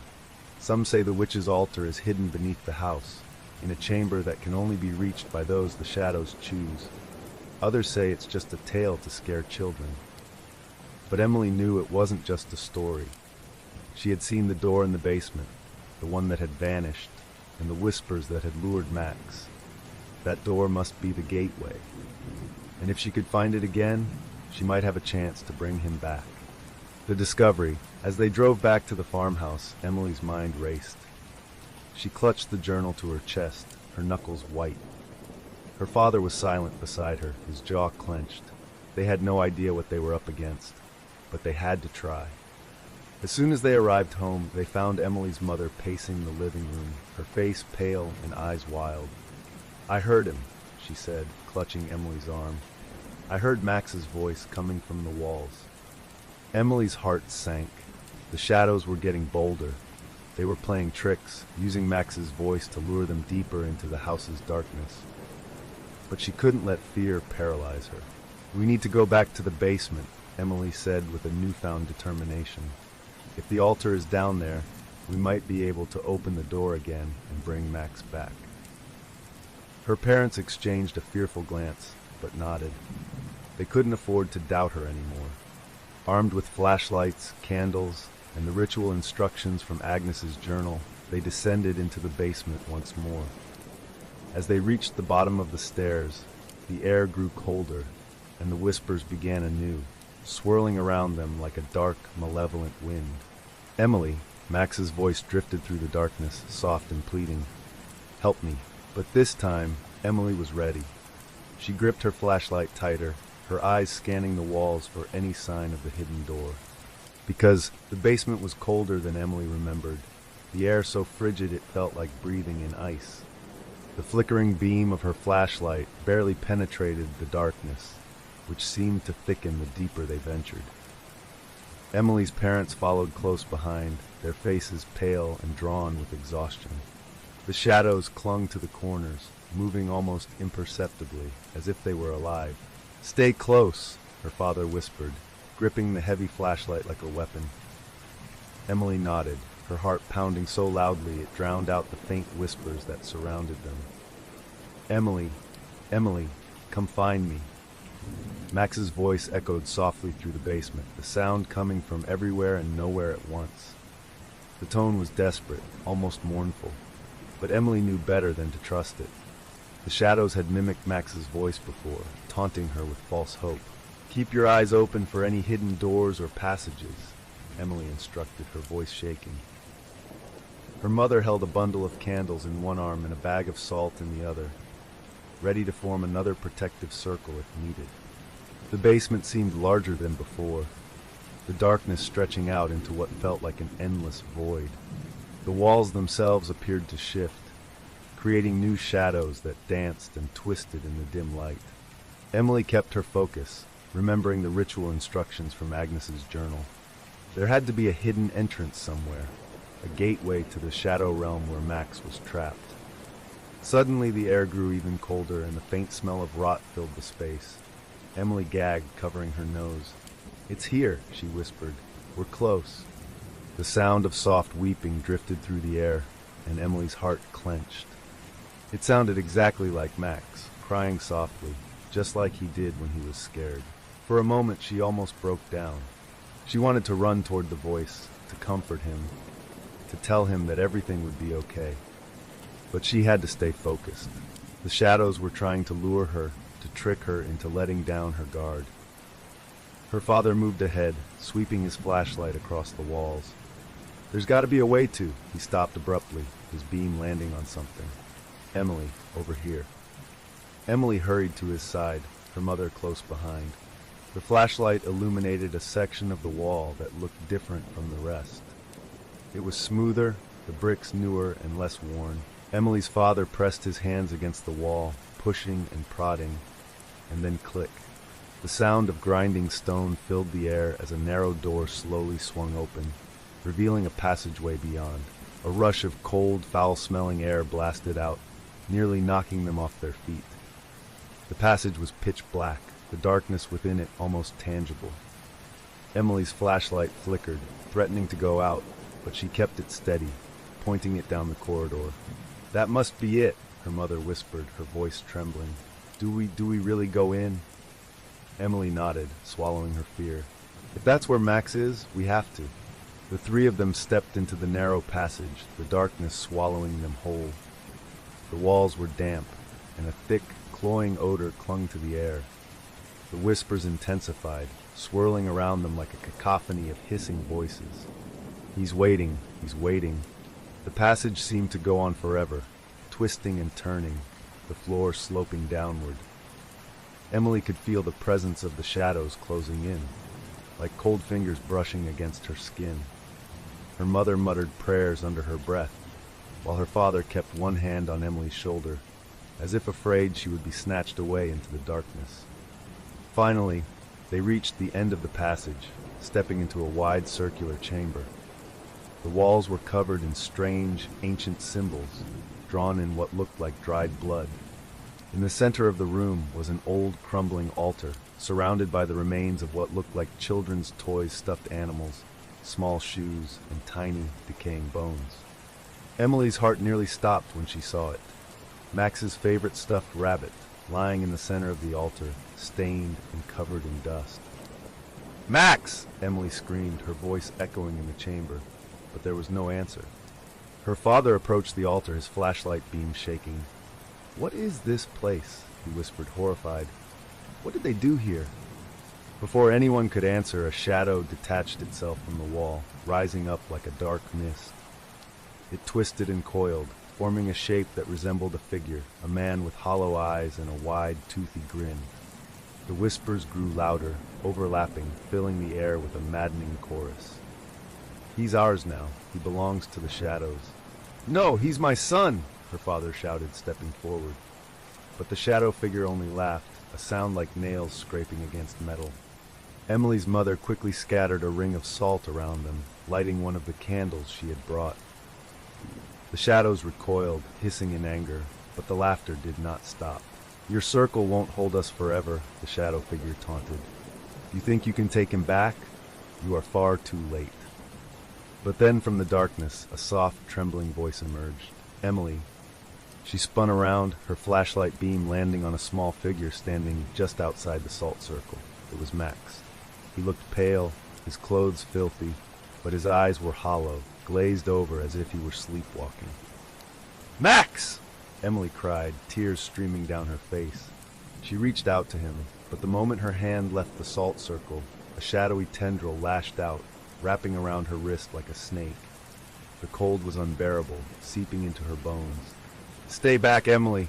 Some say the witch's altar is hidden beneath the house, in a chamber that can only be reached by those the shadows choose. Others say it's just a tale to scare children. But Emily knew it wasn't just a story. She had seen the door in the basement, the one that had vanished, and the whispers that had lured Max. That door must be the gateway. And if she could find it again, she might have a chance to bring him back. The discovery. As they drove back to the farmhouse, Emily's mind raced. She clutched the journal to her chest, her knuckles white. Her father was silent beside her, his jaw clenched. They had no idea what they were up against, but they had to try. As soon as they arrived home, they found Emily's mother pacing the living room, her face pale and eyes wild. "I heard him," she said, clutching Emily's arm. "I heard Max's voice coming from the walls." Emily's heart sank. The shadows were getting bolder. They were playing tricks, using Max's voice to lure them deeper into the house's darkness. But she couldn't let fear paralyze her. "We need to go back to the basement," Emily said with a newfound determination. "If the altar is down there, we might be able to open the door again and bring Max back." Her parents exchanged a fearful glance, but nodded. They couldn't afford to doubt her anymore. Armed with flashlights, candles, and the ritual instructions from Agnes's journal, they descended into the basement once more. As they reached the bottom of the stairs, the air grew colder, and the whispers began anew, swirling around them like a dark, malevolent wind. "Emily," Max's voice drifted through the darkness, soft and pleading. "Help me." But this time, Emily was ready. She gripped her flashlight tighter, her eyes scanning the walls for any sign of the hidden door. Because the basement was colder than Emily remembered, the air so frigid it felt like breathing in ice. The flickering beam of her flashlight barely penetrated the darkness, which seemed to thicken the deeper they ventured. Emily's parents followed close behind, their faces pale and drawn with exhaustion. The shadows clung to the corners, moving almost imperceptibly, as if they were alive. "Stay close," her father whispered, gripping the heavy flashlight like a weapon. Emily nodded, her heart pounding so loudly it drowned out the faint whispers that surrounded them. "Emily, Emily, come find me." Max's voice echoed softly through the basement, the sound coming from everywhere and nowhere at once. The tone was desperate, almost mournful, but Emily knew better than to trust it. The shadows had mimicked Max's voice before, taunting her with false hope. "Keep your eyes open for any hidden doors or passages," Emily instructed, her voice shaking. Her mother held a bundle of candles in one arm and a bag of salt in the other, ready to form another protective circle if needed. The basement seemed larger than before, the darkness stretching out into what felt like an endless void. The walls themselves appeared to shift, creating new shadows that danced and twisted in the dim light. Emily kept her focus, remembering the ritual instructions from Agnes's journal. There had to be a hidden entrance somewhere, a gateway to the shadow realm where Max was trapped. Suddenly the air grew even colder and the faint smell of rot filled the space. Emily gagged, covering her nose. "It's here," she whispered. "We're close." The sound of soft weeping drifted through the air, and Emily's heart clenched. It sounded exactly like Max, crying softly, just like he did when he was scared. For a moment she almost broke down. She wanted to run toward the voice, to comfort him, to tell him that everything would be okay. But she had to stay focused. The shadows were trying to lure her, to trick her into letting down her guard. Her father moved ahead, sweeping his flashlight across the walls. "There's got to be a way to," he stopped abruptly, his beam landing on something. "Emily, over here." Emily hurried to his side, her mother close behind. The flashlight illuminated a section of the wall that looked different from the rest. It was smoother, the bricks newer and less worn. Emily's father pressed his hands against the wall, pushing and prodding, and then click. The sound of grinding stone filled the air as a narrow door slowly swung open, revealing a passageway beyond. A rush of cold, foul-smelling air blasted out, nearly knocking them off their feet. The passage was pitch black, the darkness within it almost tangible. Emily's flashlight flickered, threatening to go out, but she kept it steady, pointing it down the corridor. "That must be it," her mother whispered, her voice trembling. Do we really go in?" Emily nodded, swallowing her fear. "If that's where Max is, we have to." The three of them stepped into the narrow passage, the darkness swallowing them whole. The walls were damp, and a thick, cloying odor clung to the air. The whispers intensified, swirling around them like a cacophony of hissing voices. He's waiting. The passage seemed to go on forever, twisting and turning, the floor sloping downward. Emily could feel the presence of the shadows closing in, like cold fingers brushing against her skin. Her mother muttered prayers under her breath, while her father kept one hand on Emily's shoulder, as if afraid she would be snatched away into the darkness. Finally, they reached the end of the passage, stepping into a wide circular chamber. The walls were covered in strange, ancient symbols, drawn in what looked like dried blood. In the center of the room was an old, crumbling altar, surrounded by the remains of what looked like children's toys, stuffed animals, small shoes, and tiny, decaying bones. Emily's heart nearly stopped when she saw it. Max's favorite stuffed rabbit, lying in the center of the altar, stained and covered in dust. "Max!" Emily screamed, her voice echoing in the chamber, but there was no answer. Her father approached the altar, his flashlight beam shaking. "What is this place?" he whispered, horrified. "What did they do here?" Before anyone could answer, a shadow detached itself from the wall, rising up like a dark mist. It twisted and coiled, forming a shape that resembled a figure, a man with hollow eyes and a wide, toothy grin. The whispers grew louder, overlapping, filling the air with a maddening chorus. "He's ours now. He belongs to the shadows." "No, he's my son!" her father shouted, stepping forward. But the shadow figure only laughed, a sound like nails scraping against metal. Emily's mother quickly scattered a ring of salt around them, lighting one of the candles she had brought. The shadows recoiled, hissing in anger, but the laughter did not stop. "Your circle won't hold us forever," the shadow figure taunted. "You think you can take him back? You are far too late." But then from the darkness, a soft, trembling voice emerged. "Emily." She spun around, her flashlight beam landing on a small figure standing just outside the salt circle. It was Max. He looked pale, his clothes filthy, but his eyes were hollow, glazed over as if he were sleepwalking. "Max!" Emily cried, tears streaming down her face. She reached out to him, but the moment her hand left the salt circle, a shadowy tendril lashed out, wrapping around her wrist like a snake. The cold was unbearable, seeping into her bones. "Stay back, Emily!"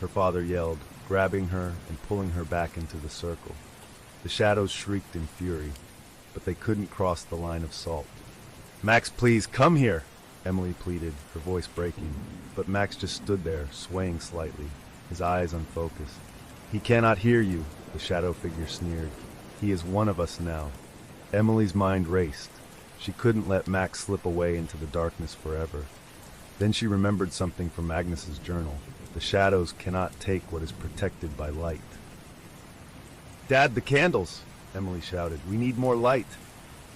her father yelled, grabbing her and pulling her back into the circle. The shadows shrieked in fury, but they couldn't cross the line of salt. "Max, please, come here!" Emily pleaded, her voice breaking, but Max just stood there, swaying slightly, his eyes unfocused. "He cannot hear you," the shadow figure sneered. "He is one of us now." Emily's mind raced. She couldn't let Max slip away into the darkness forever. Then she remembered something from Agnes's journal. The shadows cannot take what is protected by light. "Dad, the candles!" Emily shouted. "We need more light!"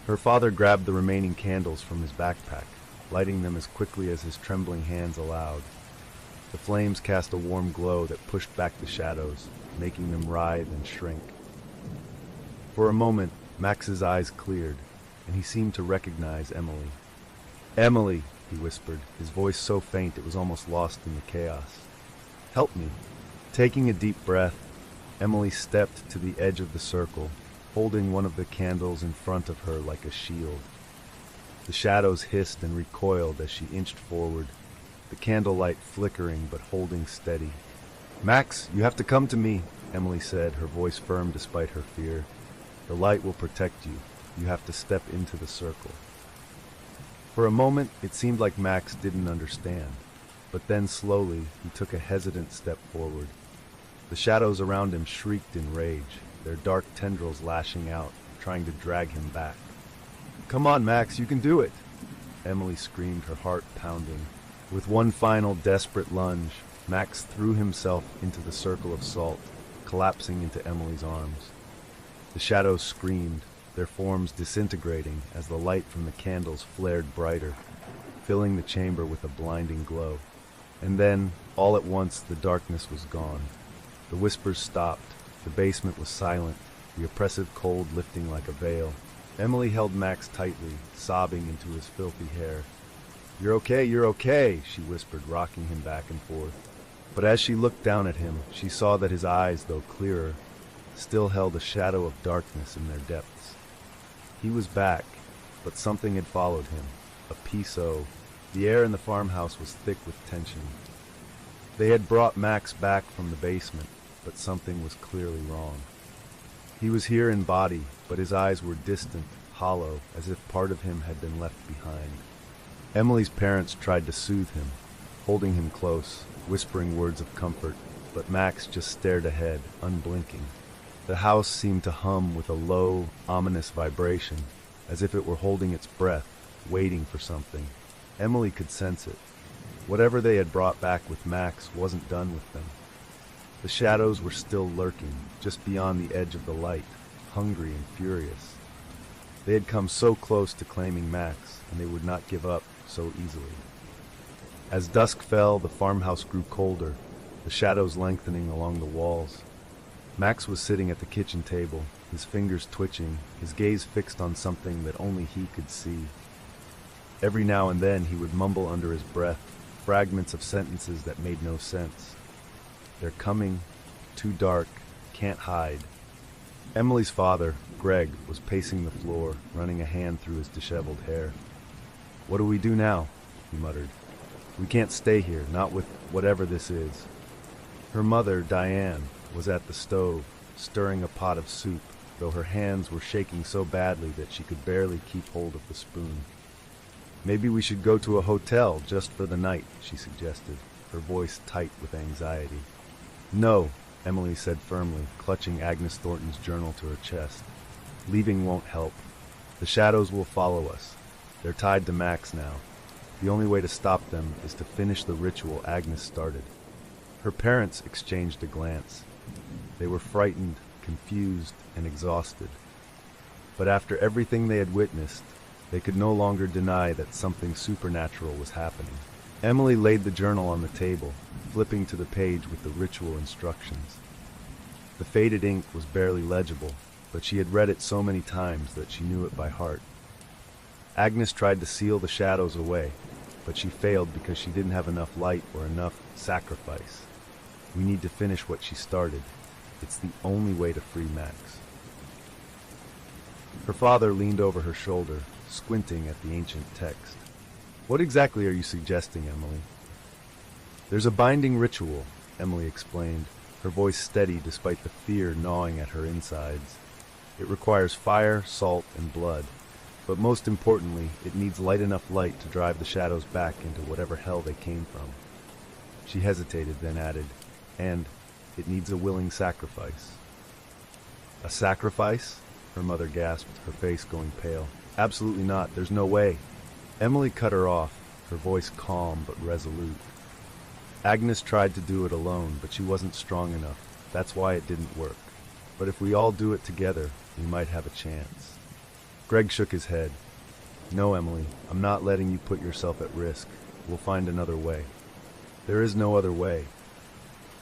Her father grabbed the remaining candles from his backpack, lighting them as quickly as his trembling hands allowed. The flames cast a warm glow that pushed back the shadows, making them writhe and shrink. For a moment, Max's eyes cleared, and he seemed to recognize Emily. "Emily!" he whispered, his voice so faint it was almost lost in the chaos. "Help me!" Taking a deep breath, Emily stepped to the edge of the circle, holding one of the candles in front of her like a shield. The shadows hissed and recoiled as she inched forward, the candlelight flickering but holding steady. "Max, you have to come to me," Emily said, her voice firm despite her fear. "The light will protect you. You have to step into the circle." For a moment, it seemed like Max didn't understand, but then slowly he took a hesitant step forward. The shadows around him shrieked in rage, their dark tendrils lashing out, trying to drag him back. "Come on, Max, you can do it!" Emily screamed, her heart pounding. With one final desperate lunge, Max threw himself into the circle of salt, collapsing into Emily's arms. The shadows screamed, their forms disintegrating as the light from the candles flared brighter, filling the chamber with a blinding glow. And then, all at once, the darkness was gone. The whispers stopped, the basement was silent, the oppressive cold lifting like a veil. Emily held Max tightly, sobbing into his filthy hair. You're okay," she whispered, rocking him back and forth. But as she looked down at him, she saw that his eyes, though clearer, still held a shadow of darkness in their depths. He was back, but something had followed him, a peace-o. The air in the farmhouse was thick with tension. They had brought Max back from the basement, but something was clearly wrong. He was here in body, but his eyes were distant, hollow, as if part of him had been left behind. Emily's parents tried to soothe him, holding him close, whispering words of comfort, but Max just stared ahead, unblinking. The house seemed to hum with a low, ominous vibration, as if it were holding its breath, waiting for something. Emily could sense it. Whatever they had brought back with Max wasn't done with them. The shadows were still lurking, just beyond the edge of the light, hungry and furious. They had come so close to claiming Max, and they would not give up so easily. As dusk fell, the farmhouse grew colder, the shadows lengthening along the walls. Max was sitting at the kitchen table, his fingers twitching, his gaze fixed on something that only he could see. Every now and then he would mumble under his breath, fragments of sentences that made no sense. They're coming, too dark, can't hide. Emily's father, Greg, was pacing the floor, running a hand through his disheveled hair. "What do we do now?" he muttered. "We can't stay here, not with whatever this is." Her mother, Diane, was at the stove, stirring a pot of soup, though her hands were shaking so badly that she could barely keep hold of the spoon. "Maybe we should go to a hotel just for the night," she suggested, her voice tight with anxiety. "No," Emily said firmly, clutching Agnes Thornton's journal to her chest. "Leaving won't help. The shadows will follow us. They're tied to Max now. The only way to stop them is to finish the ritual Agnes started." Her parents exchanged a glance. They were frightened, confused, and exhausted. But after everything they had witnessed, they could no longer deny that something supernatural was happening. Emily laid the journal on the table, flipping to the page with the ritual instructions. The faded ink was barely legible, but she had read it so many times that she knew it by heart. Agnes tried to seal the shadows away, but she failed because she didn't have enough light or enough sacrifice. We need to finish what she started. It's the only way to free Max. Her father leaned over her shoulder, squinting at the ancient text. "What exactly are you suggesting, Emily?" "There's a binding ritual," Emily explained, her voice steady despite the fear gnawing at her insides. "It requires fire, salt, and blood. But most importantly, it needs enough light to drive the shadows back into whatever hell they came from." She hesitated, then added, "And it needs a willing sacrifice." "A sacrifice?" her mother gasped, her face going pale. "Absolutely not. There's no way." Emily cut her off, her voice calm but resolute. "Agnes tried to do it alone, but she wasn't strong enough. That's why it didn't work. But if we all do it together, we might have a chance." Greg shook his head. "No, Emily, I'm not letting you put yourself at risk. We'll find another way." "There is no other way."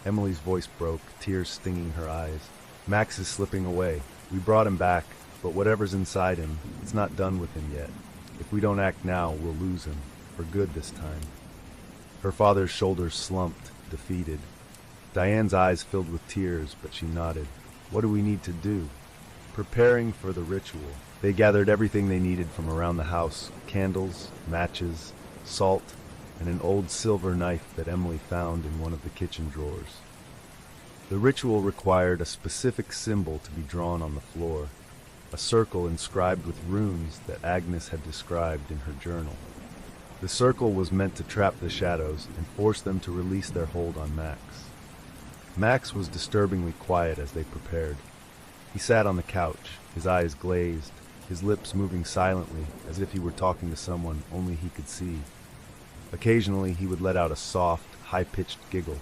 Emily's voice broke, tears stinging her eyes. "Max is slipping away. We brought him back, but whatever's inside him, it's not done with him yet. If we don't act now, we'll lose him, for good this time." Her father's shoulders slumped, defeated. Diane's eyes filled with tears, but she nodded. "What do we need to do?" Preparing for the ritual, they gathered everything they needed from around the house: candles, matches, salt, and an old silver knife that Emily found in one of the kitchen drawers. The ritual required a specific symbol to be drawn on the floor, a circle inscribed with runes that Agnes had described in her journal. The circle was meant to trap the shadows and force them to release their hold on Max. Max was disturbingly quiet as they prepared. He sat on the couch, his eyes glazed, his lips moving silently as if he were talking to someone only he could see. Occasionally he would let out a soft, high-pitched giggle,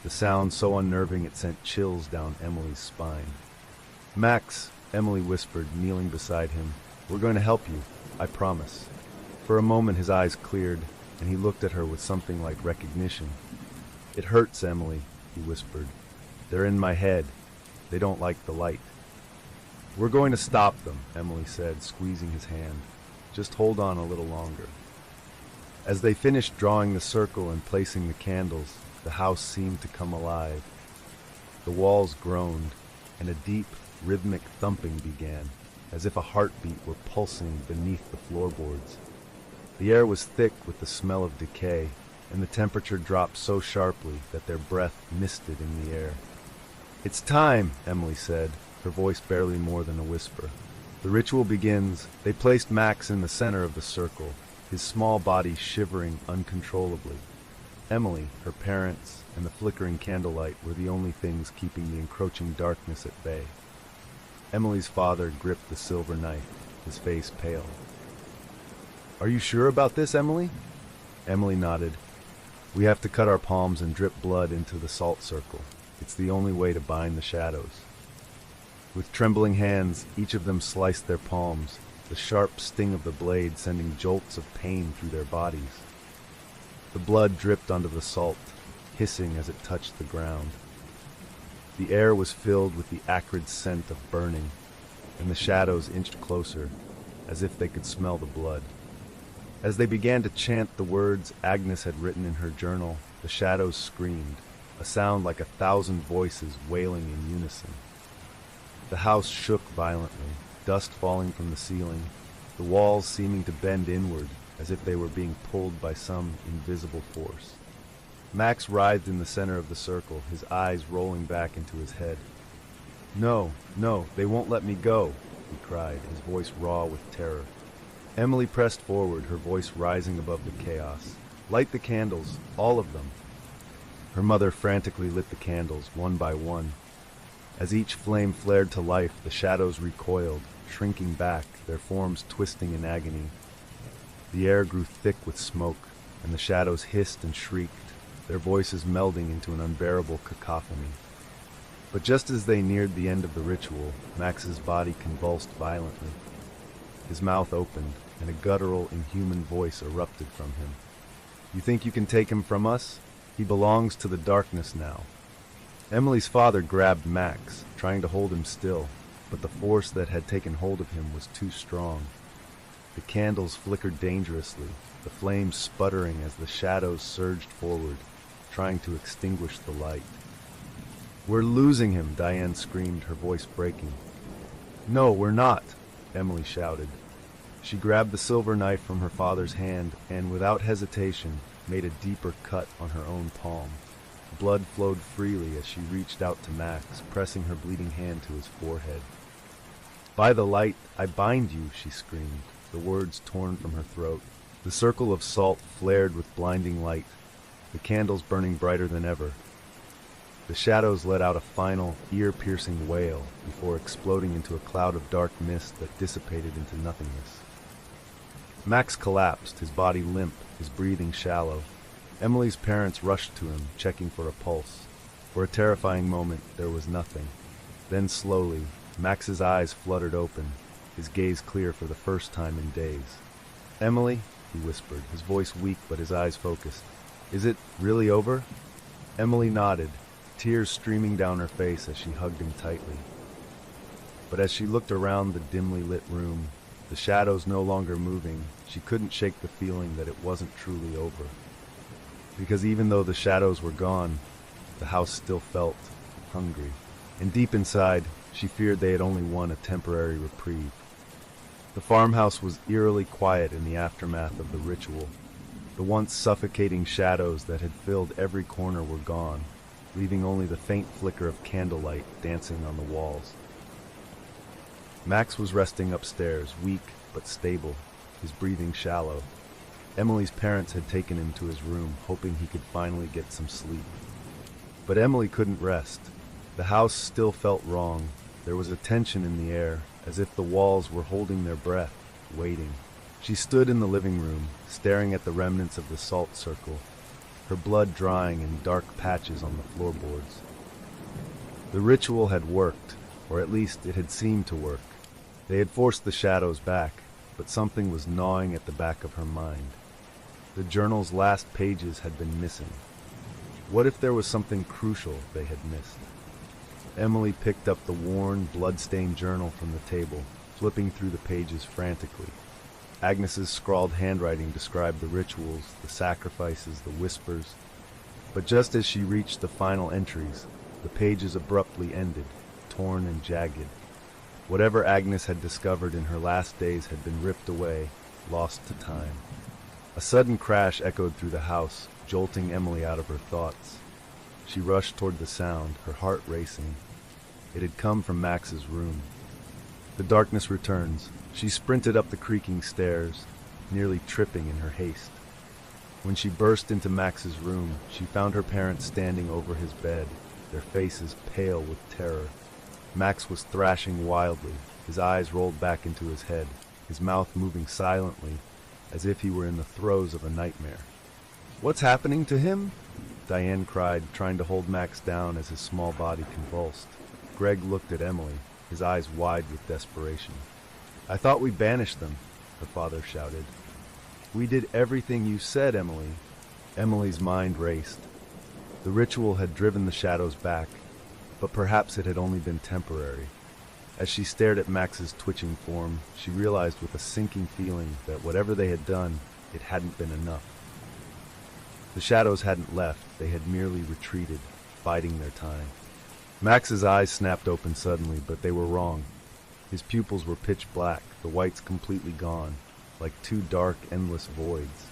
the sound so unnerving it sent chills down Emily's spine. "Max," Emily whispered, kneeling beside him, "we're going to help you, I promise." For a moment his eyes cleared, and he looked at her with something like recognition. "It hurts, Emily," he whispered. "They're in my head. They don't like the light." "We're going to stop them," Emily said, squeezing his hand. "Just hold on a little longer." As they finished drawing the circle and placing the candles, the house seemed to come alive. The walls groaned, and a deep, rhythmic thumping began, as if a heartbeat were pulsing beneath the floorboards. The air was thick with the smell of decay, and the temperature dropped so sharply that their breath misted in the air. "It's time," Emily said, her voice barely more than a whisper. "The ritual begins." They placed Max in the center of the circle, his small body shivering uncontrollably. Emily, her parents, and the flickering candlelight were the only things keeping the encroaching darkness at bay. Emily's father gripped the silver knife, his face pale. "Are you sure about this, Emily?" Emily nodded. "We have to cut our palms and drip blood into the salt circle. It's the only way to bind the shadows." With trembling hands, each of them sliced their palms, the sharp sting of the blade sending jolts of pain through their bodies. The blood dripped onto the salt, hissing as it touched the ground. The air was filled with the acrid scent of burning, and the shadows inched closer, as if they could smell the blood. As they began to chant the words Agnes had written in her journal, the shadows screamed, a sound like 1,000 voices wailing in unison. The house shook violently, dust falling from the ceiling, the walls seeming to bend inward, as if they were being pulled by some invisible force. Max writhed in the center of the circle, his eyes rolling back into his head. "No, no, they won't let me go," he cried, his voice raw with terror. Emily pressed forward, her voice rising above the chaos. "Light the candles, all of them." Her mother frantically lit the candles, one by one. As each flame flared to life, the shadows recoiled, shrinking back, their forms twisting in agony. The air grew thick with smoke, and the shadows hissed and shrieked, their voices melding into an unbearable cacophony. But just as they neared the end of the ritual, Max's body convulsed violently. His mouth opened, and a guttural, inhuman voice erupted from him. "You think you can take him from us? He belongs to the darkness now." Emily's father grabbed Max, trying to hold him still, but the force that had taken hold of him was too strong. The candles flickered dangerously, the flames sputtering as the shadows surged forward, trying to extinguish the light. "We're losing him," Diane screamed, her voice breaking. "No, we're not," Emily shouted. She grabbed the silver knife from her father's hand and, without hesitation, made a deeper cut on her own palm. Blood flowed freely as she reached out to Max, pressing her bleeding hand to his forehead. "By the light, I bind you," she screamed, the words torn from her throat. The circle of salt flared with blinding light, the candles burning brighter than ever. The shadows let out a final, ear-piercing wail before exploding into a cloud of dark mist that dissipated into nothingness. Max collapsed, his body limp, his breathing shallow. Emily's parents rushed to him, checking for a pulse. For a terrifying moment, there was nothing. Then slowly, Max's eyes fluttered open, his gaze clear for the first time in days. "Emily," he whispered, his voice weak but his eyes focused. "Is it really over?" Emily nodded, tears streaming down her face as she hugged him tightly. But as she looked around the dimly lit room, the shadows no longer moving, she couldn't shake the feeling that it wasn't truly over. Because even though the shadows were gone, the house still felt hungry. And deep inside, she feared they had only won a temporary reprieve. The farmhouse was eerily quiet in the aftermath of the ritual. The once suffocating shadows that had filled every corner were gone, leaving only the faint flicker of candlelight dancing on the walls. Max was resting upstairs, weak but stable, his breathing shallow. Emily's parents had taken him to his room, hoping he could finally get some sleep. But Emily couldn't rest. The house still felt wrong. There was a tension in the air, as if the walls were holding their breath, waiting. She stood in the living room, staring at the remnants of the salt circle, her blood drying in dark patches on the floorboards. The ritual had worked, or at least it had seemed to work. They had forced the shadows back, but something was gnawing at the back of her mind. The journal's last pages had been missing. What if there was something crucial they had missed? Emily picked up the worn, blood-stained journal from the table, flipping through the pages frantically. Agnes's scrawled handwriting described the rituals, the sacrifices, the whispers. But just as she reached the final entries, the pages abruptly ended, torn and jagged. Whatever Agnes had discovered in her last days had been ripped away, lost to time. A sudden crash echoed through the house, jolting Emily out of her thoughts. She rushed toward the sound, her heart racing. It had come from Max's room. The darkness returns. She sprinted up the creaking stairs, nearly tripping in her haste. When she burst into Max's room, she found her parents standing over his bed, their faces pale with terror. Max was thrashing wildly, his eyes rolled back into his head, his mouth moving silently, as if he were in the throes of a nightmare. "What's happening to him?" Diane cried, trying to hold Max down as his small body convulsed. Greg looked at Emily, his eyes wide with desperation. "I thought we banished them," her father shouted. "We did everything you said, Emily." Emily's mind raced. The ritual had driven the shadows back, but perhaps it had only been temporary. As she stared at Max's twitching form, she realized with a sinking feeling that whatever they had done, it hadn't been enough. The shadows hadn't left, they had merely retreated, biding their time. Max's eyes snapped open suddenly, but they were wrong. His pupils were pitch black, the whites completely gone, like two dark, endless voids.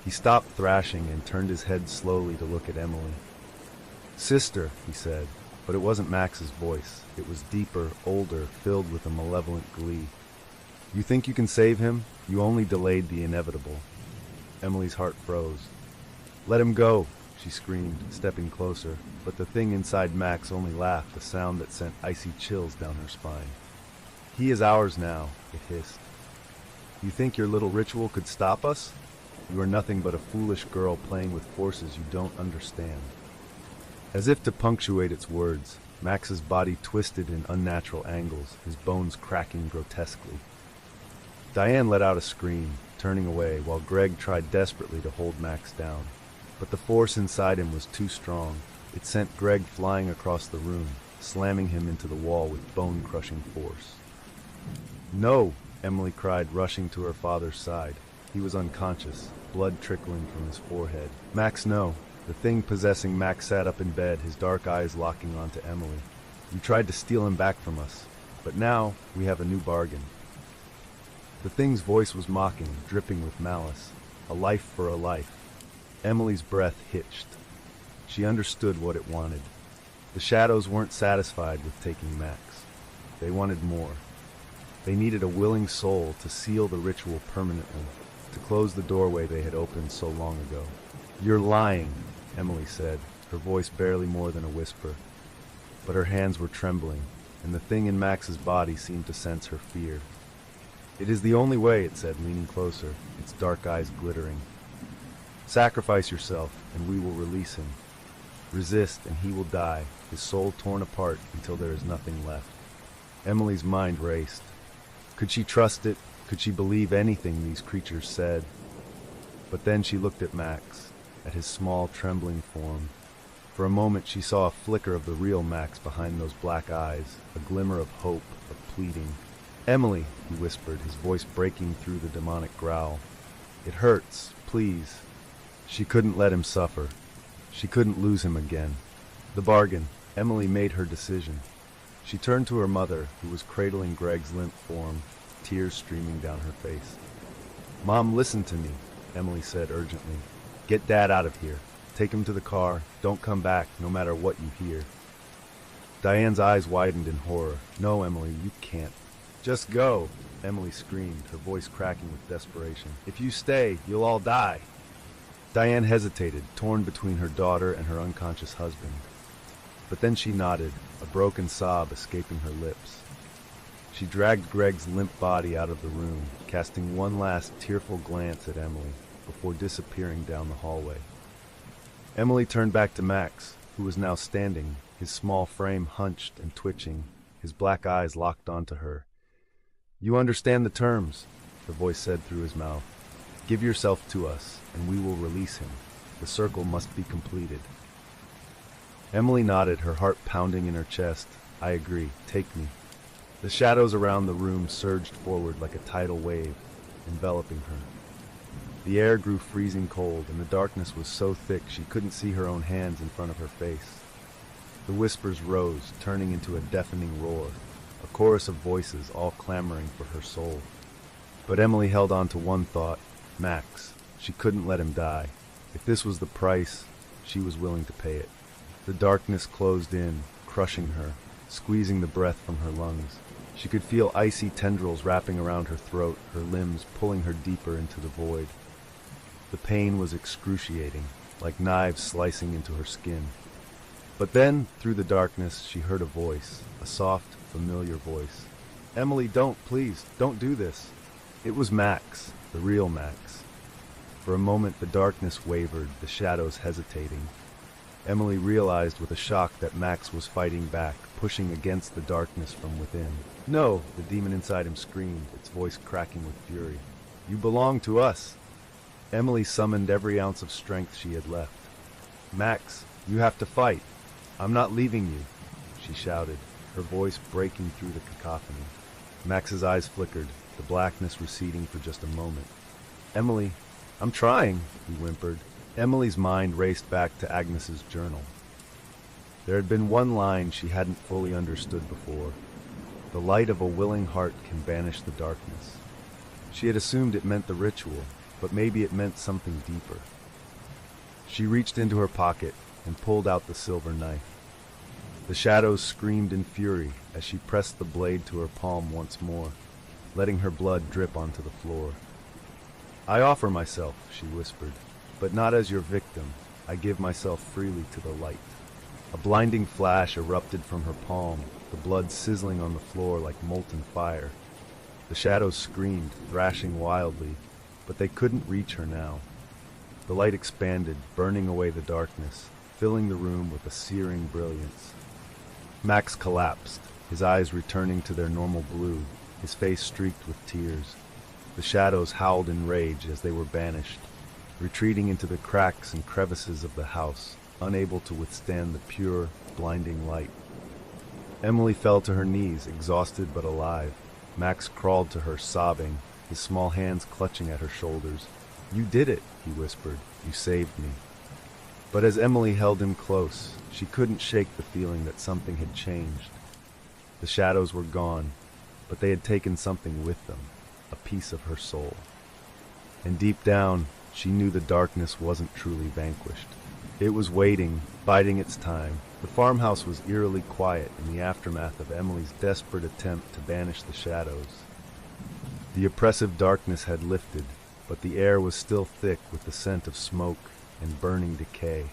He stopped thrashing and turned his head slowly to look at Emily. "Sister," he said, but it wasn't Max's voice. It was deeper, older, filled with a malevolent glee. "You think you can save him? You only delayed the inevitable." Emily's heart froze. "Let him go," she screamed, stepping closer, but the thing inside Max only laughed, a sound that sent icy chills down her spine. "He is ours now," it hissed. "You think your little ritual could stop us? You are nothing but a foolish girl playing with forces you don't understand." As if to punctuate its words, Max's body twisted in unnatural angles, his bones cracking grotesquely. Diane let out a scream, turning away, while Greg tried desperately to hold Max down. But the force inside him was too strong. It sent Greg flying across the room, slamming him into the wall with bone-crushing force. "No!" Emily cried, rushing to her father's side. He was unconscious, blood trickling from his forehead. "Max, no!" The thing possessing Max sat up in bed, his dark eyes locking onto Emily. "You tried to steal him back from us, but now we have a new bargain." The thing's voice was mocking, dripping with malice. A life for a life. Emily's breath hitched. She understood what it wanted. The shadows weren't satisfied with taking Max. They wanted more. They needed a willing soul to seal the ritual permanently, to close the doorway they had opened so long ago. "You're lying," Emily said, her voice barely more than a whisper. But her hands were trembling, and the thing in Max's body seemed to sense her fear. "It is the only way," it said, leaning closer, its dark eyes glittering. "Sacrifice yourself, and we will release him. Resist, and he will die, his soul torn apart until there is nothing left." Emily's mind raced. Could she trust it? Could she believe anything these creatures said? But then she looked at Max, at his small, trembling form. For a moment she saw a flicker of the real Max behind those black eyes, a glimmer of hope, of pleading. "Emily," he whispered, his voice breaking through the demonic growl. "It hurts, please." She couldn't let him suffer. She couldn't lose him again. The bargain. Emily made her decision. She turned to her mother, who was cradling Greg's limp form, tears streaming down her face. "Mom, listen to me," Emily said urgently. "Get Dad out of here. Take him to the car. Don't come back, no matter what you hear." Diane's eyes widened in horror. "No, Emily, you can't." Just go, Emily screamed, her voice cracking with desperation. If you stay, you'll all die. Diane hesitated, torn between her daughter and her unconscious husband. But then she nodded, a broken sob escaping her lips. She dragged Greg's limp body out of the room, casting one last tearful glance at Emily before disappearing down the hallway. Emily turned back to Max, who was now standing, his small frame hunched and twitching, his black eyes locked onto her. "You understand the terms," the voice said through his mouth. "Give yourself to us, and we will release him. The circle must be completed." Emily nodded, her heart pounding in her chest. "I agree. Take me." The shadows around the room surged forward like a tidal wave, enveloping her. The air grew freezing cold, and the darkness was so thick she couldn't see her own hands in front of her face. The whispers rose, turning into a deafening roar, a chorus of voices all clamoring for her soul. But Emily held on to one thought, Max. She couldn't let him die. If this was the price, she was willing to pay it. The darkness closed in, crushing her, squeezing the breath from her lungs. She could feel icy tendrils wrapping around her throat, her limbs pulling her deeper into the void. The pain was excruciating, like knives slicing into her skin. But then, through the darkness, she heard a voice, a soft, familiar voice. "Emily, please, don't do this." It was Max, the real Max. For a moment the darkness wavered, the shadows hesitating. Emily realized with a shock that Max was fighting back, pushing against the darkness from within. "No," the demon inside him screamed, its voice cracking with fury. "You belong to us." Emily summoned every ounce of strength she had left. "Max, you have to fight. I'm not leaving you," she shouted, her voice breaking through the cacophony. Max's eyes flickered, the blackness receding for just a moment. "Emily, I'm trying," he whimpered. Emily's mind raced back to Agnes's journal. There had been one line she hadn't fully understood before. The light of a willing heart can banish the darkness. She had assumed it meant the ritual, but maybe it meant something deeper. She reached into her pocket and pulled out the silver knife. The shadows screamed in fury as she pressed the blade to her palm once more, letting her blood drip onto the floor. "I offer myself," she whispered, "but not as your victim. I give myself freely to the light." A blinding flash erupted from her palm, the blood sizzling on the floor like molten fire. The shadows screamed, thrashing wildly, but they couldn't reach her now. The light expanded, burning away the darkness, filling the room with a searing brilliance. Max collapsed, his eyes returning to their normal blue, his face streaked with tears. The shadows howled in rage as they were banished, retreating into the cracks and crevices of the house, unable to withstand the pure, blinding light. Emily fell to her knees, exhausted but alive. Max crawled to her, sobbing, his small hands clutching at her shoulders. "You did it," he whispered. "You saved me." But as Emily held him close, she couldn't shake the feeling that something had changed. The shadows were gone, but they had taken something with them, a piece of her soul. And deep down, she knew the darkness wasn't truly vanquished. It was waiting, biding its time. The farmhouse was eerily quiet in the aftermath of Emily's desperate attempt to banish the shadows. The oppressive darkness had lifted, but the air was still thick with the scent of smoke and burning decay.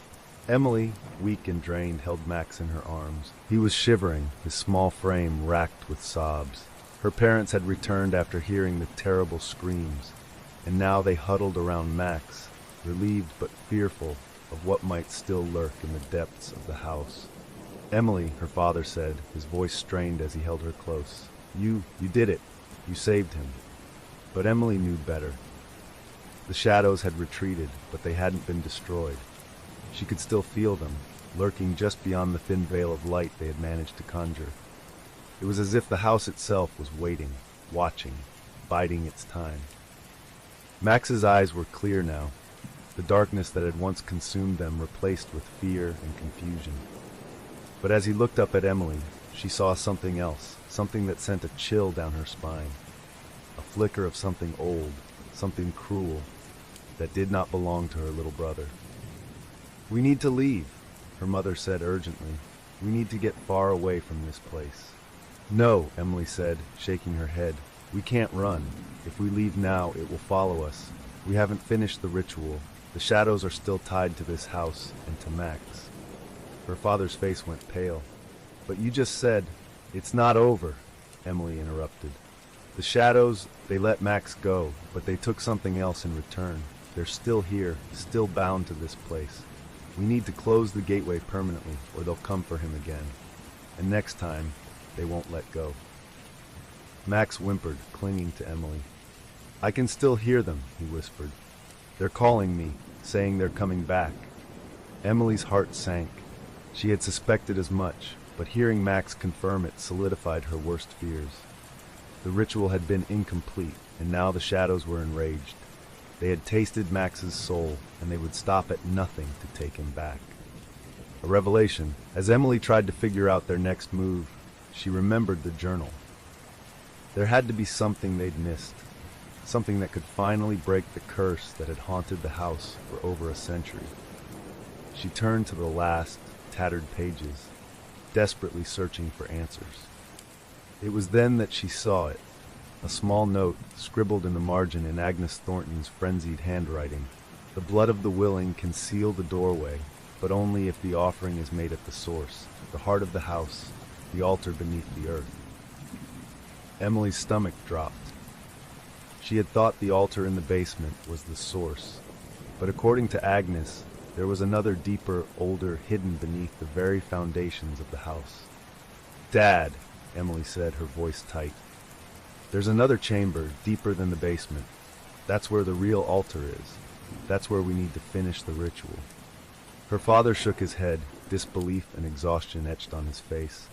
Emily, weak and drained, held Max in her arms. He was shivering, his small frame racked with sobs. Her parents had returned after hearing the terrible screams, and now they huddled around Max, relieved but fearful of what might still lurk in the depths of the house. "Emily," her father said, his voice strained as he held her close. You did it. You saved him." But Emily knew better. The shadows had retreated, but they hadn't been destroyed. She could still feel them, lurking just beyond the thin veil of light they had managed to conjure. It was as if the house itself was waiting, watching, biding its time. Max's eyes were clear now, the darkness that had once consumed them replaced with fear and confusion. But as he looked up at Emily, she saw something else, something that sent a chill down her spine. A flicker of something old, something cruel, that did not belong to her little brother. "We need to leave," her mother said urgently. "We need to get far away from this place." No, Emily said, shaking her head. We can't run. If we leave now, it will follow us. We haven't finished the ritual. The shadows are still tied to this house and to Max. Her father's face went pale. But you just said, it's not over, Emily interrupted. The shadows, they let Max go, but they took something else in return. They're still here, still bound to this place. We need to close the gateway permanently, or they'll come for him again. And next time, they won't let go. Max whimpered, clinging to Emily. I can still hear them, he whispered. They're calling me, saying they're coming back. Emily's heart sank. She had suspected as much, but hearing Max confirm it solidified her worst fears. The ritual had been incomplete, and now the shadows were enraged. They had tasted Max's soul, and they would stop at nothing to take him back. A revelation. As Emily tried to figure out their next move, she remembered the journal. There had to be something they'd missed, something that could finally break the curse that had haunted the house for over a century. She turned to the last, tattered pages, desperately searching for answers. It was then that she saw it, a small note scribbled in the margin in Agnes Thornton's frenzied handwriting. The blood of the willing can seal the doorway, but only if the offering is made at the source, the heart of the house, the altar beneath the earth. Emily's stomach dropped. She had thought the altar in the basement was the source, but according to Agnes, there was another deeper, older, hidden beneath the very foundations of the house. Dad, Emily said, her voice tight. There's another chamber, deeper than the basement. That's where the real altar is. That's where we need to finish the ritual. Her father shook his head, disbelief and exhaustion etched on his face.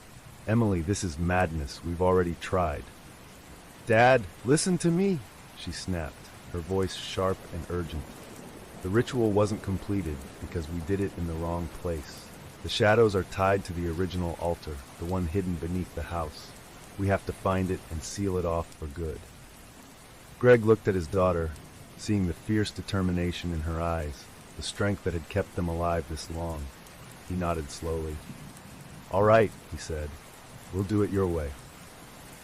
Emily, this is madness. We've already tried. Dad, listen to me, she snapped, her voice sharp and urgent. The ritual wasn't completed because we did it in the wrong place. The shadows are tied to the original altar, the one hidden beneath the house. We have to find it and seal it off for good. Greg looked at his daughter, seeing the fierce determination in her eyes, the strength that had kept them alive this long. He nodded slowly. All right, he said. We'll do it your way.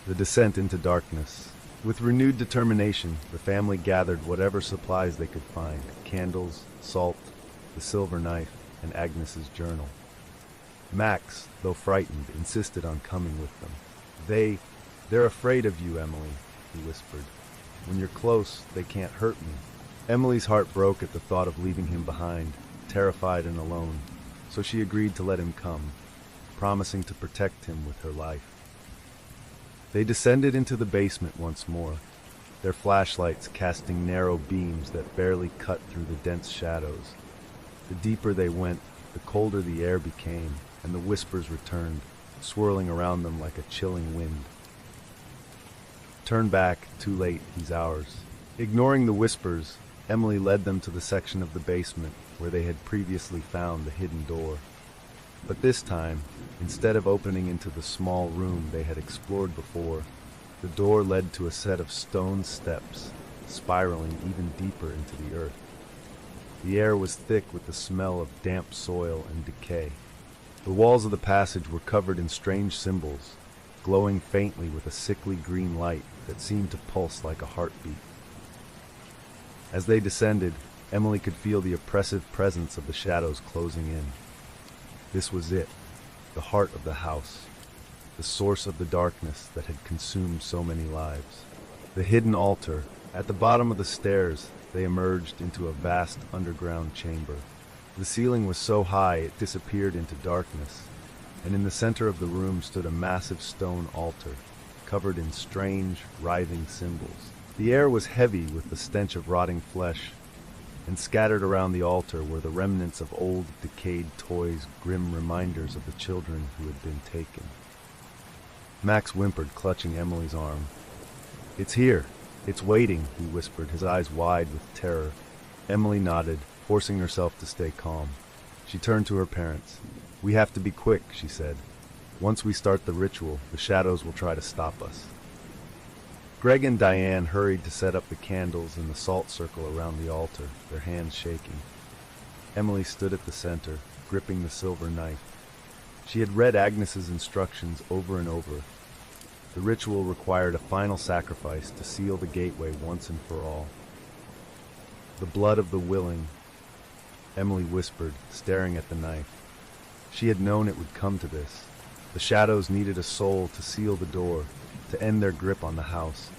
The descent into darkness. With renewed determination, the family gathered whatever supplies they could find, candles, salt, the silver knife, and Agnes's journal. Max, though frightened, insisted on coming with them. They're afraid of you, Emily, he whispered. When you're close, they can't hurt me. Emily's heart broke at the thought of leaving him behind, terrified and alone, so she agreed to let him come, promising to protect him with her life. They descended into the basement once more, their flashlights casting narrow beams that barely cut through the dense shadows. The deeper they went, the colder the air became, and the whispers returned, swirling around them like a chilling wind. Turn back, too late, he's ours. Ignoring the whispers, Emily led them to the section of the basement where they had previously found the hidden door. But this time, instead of opening into the small room they had explored before, the door led to a set of stone steps, spiraling even deeper into the earth. The air was thick with the smell of damp soil and decay. The walls of the passage were covered in strange symbols, glowing faintly with a sickly green light that seemed to pulse like a heartbeat. As they descended, Emily could feel the oppressive presence of the shadows closing in. This was it, the heart of the house, the source of the darkness that had consumed so many lives. The hidden altar. At the bottom of the stairs, they emerged into a vast underground chamber. The ceiling was so high it disappeared into darkness, and in the center of the room stood a massive stone altar, covered in strange, writhing symbols. The air was heavy with the stench of rotting flesh, and scattered around the altar were the remnants of old, decayed toys, grim reminders of the children who had been taken. Max whimpered, clutching Emily's arm. It's here. It's waiting, he whispered, his eyes wide with terror. Emily nodded, forcing herself to stay calm. She turned to her parents. We have to be quick, she said. Once we start the ritual, the shadows will try to stop us. Greg and Diane hurried to set up the candles in the salt circle around the altar, their hands shaking. Emily stood at the center, gripping the silver knife. She had read Agnes's instructions over and over. The ritual required a final sacrifice to seal the gateway once and for all. The blood of the willing, Emily whispered, staring at the knife. She had known it would come to this. The shadows needed a soul to seal the door, to end their grip on the house,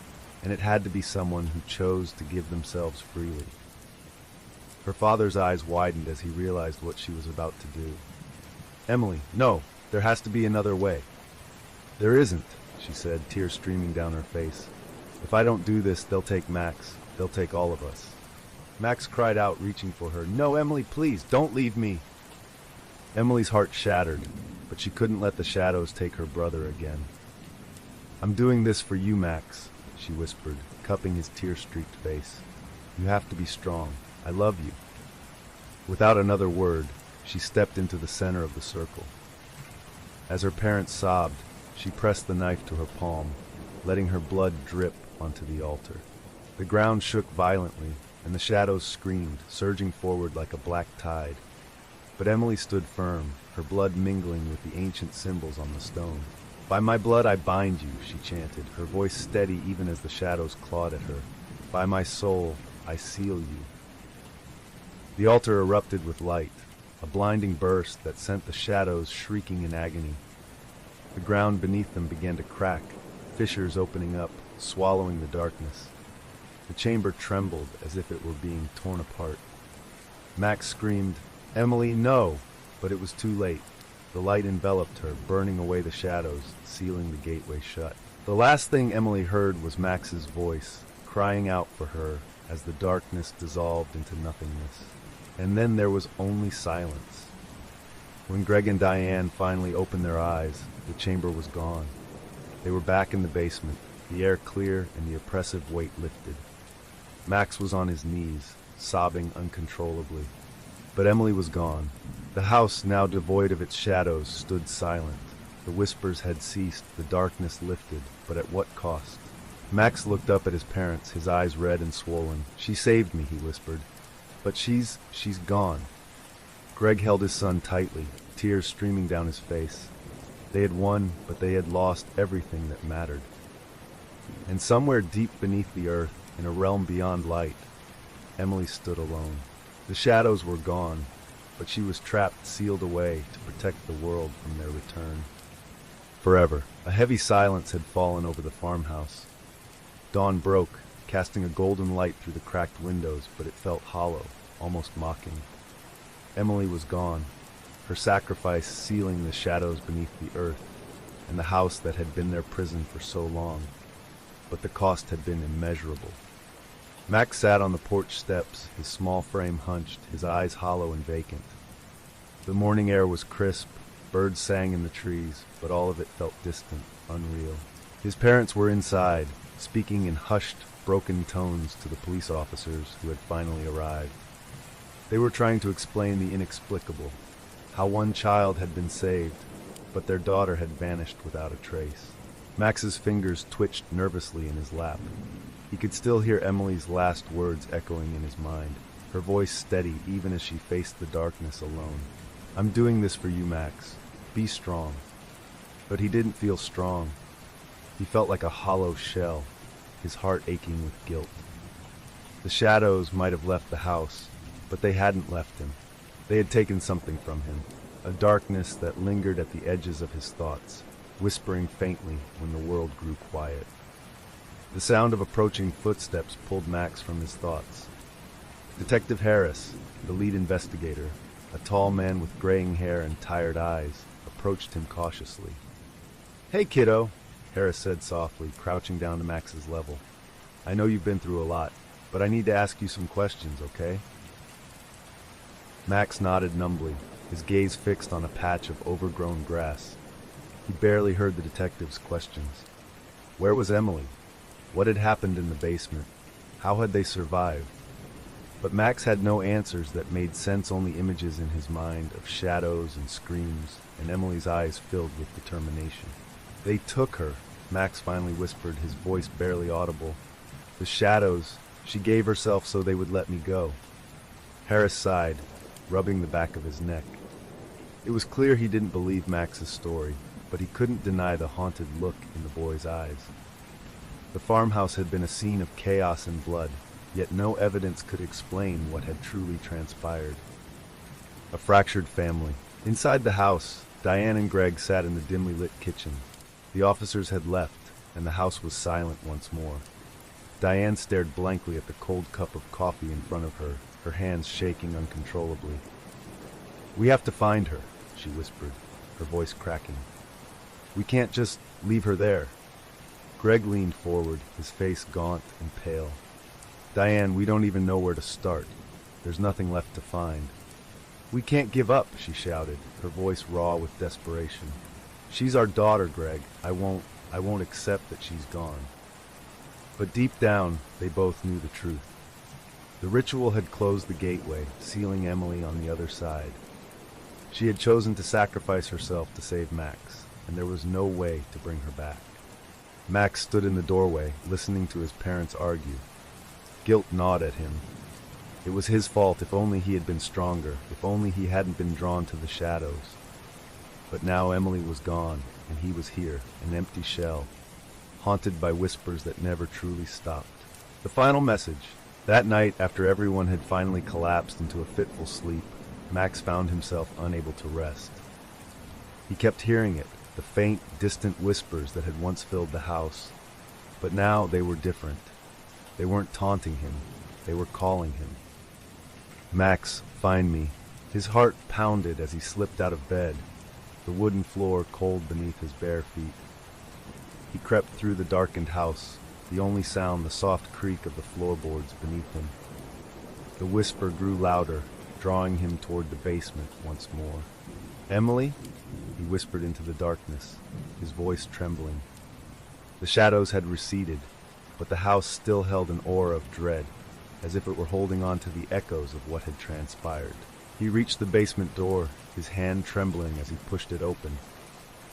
and it had to be someone who chose to give themselves freely. Her father's eyes widened as he realized what she was about to do. Emily, no, there has to be another way. There isn't, she said, tears streaming down her face. If I don't do this, they'll take Max. They'll take all of us. Max cried out, reaching for her. No, Emily, please, don't leave me. Emily's heart shattered, but she couldn't let the shadows take her brother again. I'm doing this for you, Max, she whispered, cupping his tear-streaked face. You have to be strong. I love you. Without another word, she stepped into the center of the circle. As her parents sobbed, she pressed the knife to her palm, letting her blood drip onto the altar. The ground shook violently, and the shadows screamed, surging forward like a black tide. But Emily stood firm, her blood mingling with the ancient symbols on the stone. By my blood I bind you, she chanted, her voice steady even as the shadows clawed at her. By my soul I seal you. The altar erupted with light, a blinding burst that sent the shadows shrieking in agony. The ground beneath them began to crack, fissures opening up, swallowing the darkness. The chamber trembled as if it were being torn apart. Max screamed, Emily, no! But it was too late. The light enveloped her, burning away the shadows, sealing the gateway shut. The last thing Emily heard was Max's voice, crying out for her as the darkness dissolved into nothingness. And then there was only silence. When Greg and Diane finally opened their eyes, the chamber was gone. They were back in the basement, the air clear and the oppressive weight lifted. Max was on his knees, sobbing uncontrollably. But Emily was gone. The house, now devoid of its shadows, stood silent. The whispers had ceased, the darkness lifted, but at what cost? Max looked up at his parents, his eyes red and swollen. She saved me, he whispered. But she's gone. Greg held his son tightly, tears streaming down his face. They had won, but they had lost everything that mattered. And somewhere deep beneath the earth, in a realm beyond light, Emily stood alone. The shadows were gone, but she was trapped, sealed away to protect the world from their return. Forever, a heavy silence had fallen over the farmhouse. Dawn broke, casting a golden light through the cracked windows, but it felt hollow, almost mocking. Emily was gone, her sacrifice sealing the shadows beneath the earth, and the house that had been their prison for so long. But the cost had been immeasurable. Max sat on the porch steps, his small frame hunched, his eyes hollow and vacant. The morning air was crisp, birds sang in the trees, but all of it felt distant, unreal. His parents were inside, speaking in hushed, broken tones to the police officers who had finally arrived. They were trying to explain the inexplicable, how one child had been saved, but their daughter had vanished without a trace. Max's fingers twitched nervously in his lap. He could still hear Emily's last words echoing in his mind, her voice steady even as she faced the darkness alone. I'm doing this for you, Max. Be strong. But he didn't feel strong. He felt like a hollow shell, his heart aching with guilt. The shadows might have left the house, but they hadn't left him. They had taken something from him, a darkness that lingered at the edges of his thoughts, whispering faintly when the world grew quiet. The sound of approaching footsteps pulled Max from his thoughts. Detective Harris, the lead investigator, a tall man with graying hair and tired eyes, approached him cautiously. Hey, kiddo, Harris said softly, crouching down to Max's level. I know you've been through a lot, but I need to ask you some questions, okay? Max nodded numbly, his gaze fixed on a patch of overgrown grass. He barely heard the detective's questions. Where was Emily? What had happened in the basement? How had they survived? But Max had no answers that made sense, only images in his mind of shadows and screams, and Emily's eyes filled with determination. They took her, Max finally whispered, his voice barely audible. The shadows, she gave herself so they would let me go. Harris sighed, rubbing the back of his neck. It was clear he didn't believe Max's story. but he couldn't deny the haunted look in the boy's eyes. The farmhouse had been a scene of chaos and blood, yet no evidence could explain what had truly transpired. A fractured family. Inside the house, Diane and Greg sat in the dimly lit kitchen. The officers had left, and the house was silent once more. Diane stared blankly at the cold cup of coffee in front of her, her hands shaking uncontrollably. "We have to find her," she whispered, her voice cracking. "We can't just leave her there." Greg leaned forward, his face gaunt and pale. "Diane, we don't even know where to start. There's nothing left to find." "We can't give up," she shouted, her voice raw with desperation. "She's our daughter, Greg. I won't accept that she's gone." But deep down, they both knew the truth. The ritual had closed the gateway, sealing Emily on the other side. She had chosen to sacrifice herself to save Max, and there was no way to bring her back. Max stood in the doorway, listening to his parents argue. Guilt gnawed at him. It was his fault. If only he had been stronger, if only he hadn't been drawn to the shadows. But now Emily was gone, and he was here, an empty shell, haunted by whispers that never truly stopped. The final message. That night, after everyone had finally collapsed into a fitful sleep, Max found himself unable to rest. He kept hearing it, the faint, distant whispers that had once filled the house. But now they were different. They weren't taunting him, they were calling him. "Max, find me." His heart pounded as he slipped out of bed, the wooden floor cold beneath his bare feet. He crept through the darkened house, the only sound the soft creak of the floorboards beneath him. The whisper grew louder, drawing him toward the basement once more. "Emily?" he whispered into the darkness, his voice trembling. The shadows had receded, but the house still held an aura of dread, as if it were holding on to the echoes of what had transpired. He reached the basement door, his hand trembling as he pushed it open.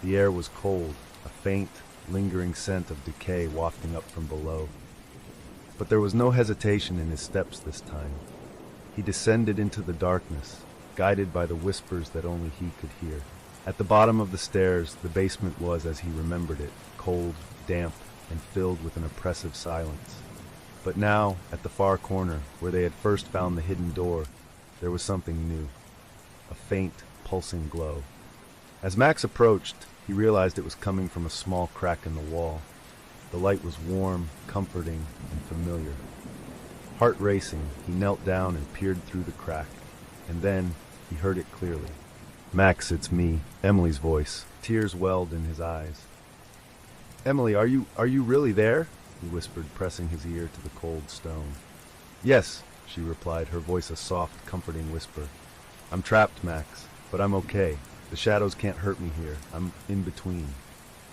The air was cold, a faint, lingering scent of decay wafting up from below. But there was no hesitation in his steps this time. He descended into the darkness, guided by the whispers that only he could hear. At the bottom of the stairs, the basement was as he remembered it, cold, damp, and filled with an oppressive silence. But now, at the far corner, where they had first found the hidden door, there was something new, a faint, pulsing glow. As Max approached, he realized it was coming from a small crack in the wall. The light was warm, comforting, and familiar. Heart racing, he knelt down and peered through the crack, and then he heard it clearly. "Max, it's me," Emily's voice. Tears welled in his eyes. "Emily, are you really there?" he whispered, pressing his ear to the cold stone. "Yes," she replied, her voice a soft, comforting whisper. "I'm trapped, Max, but I'm okay. The shadows can't hurt me here. I'm in between."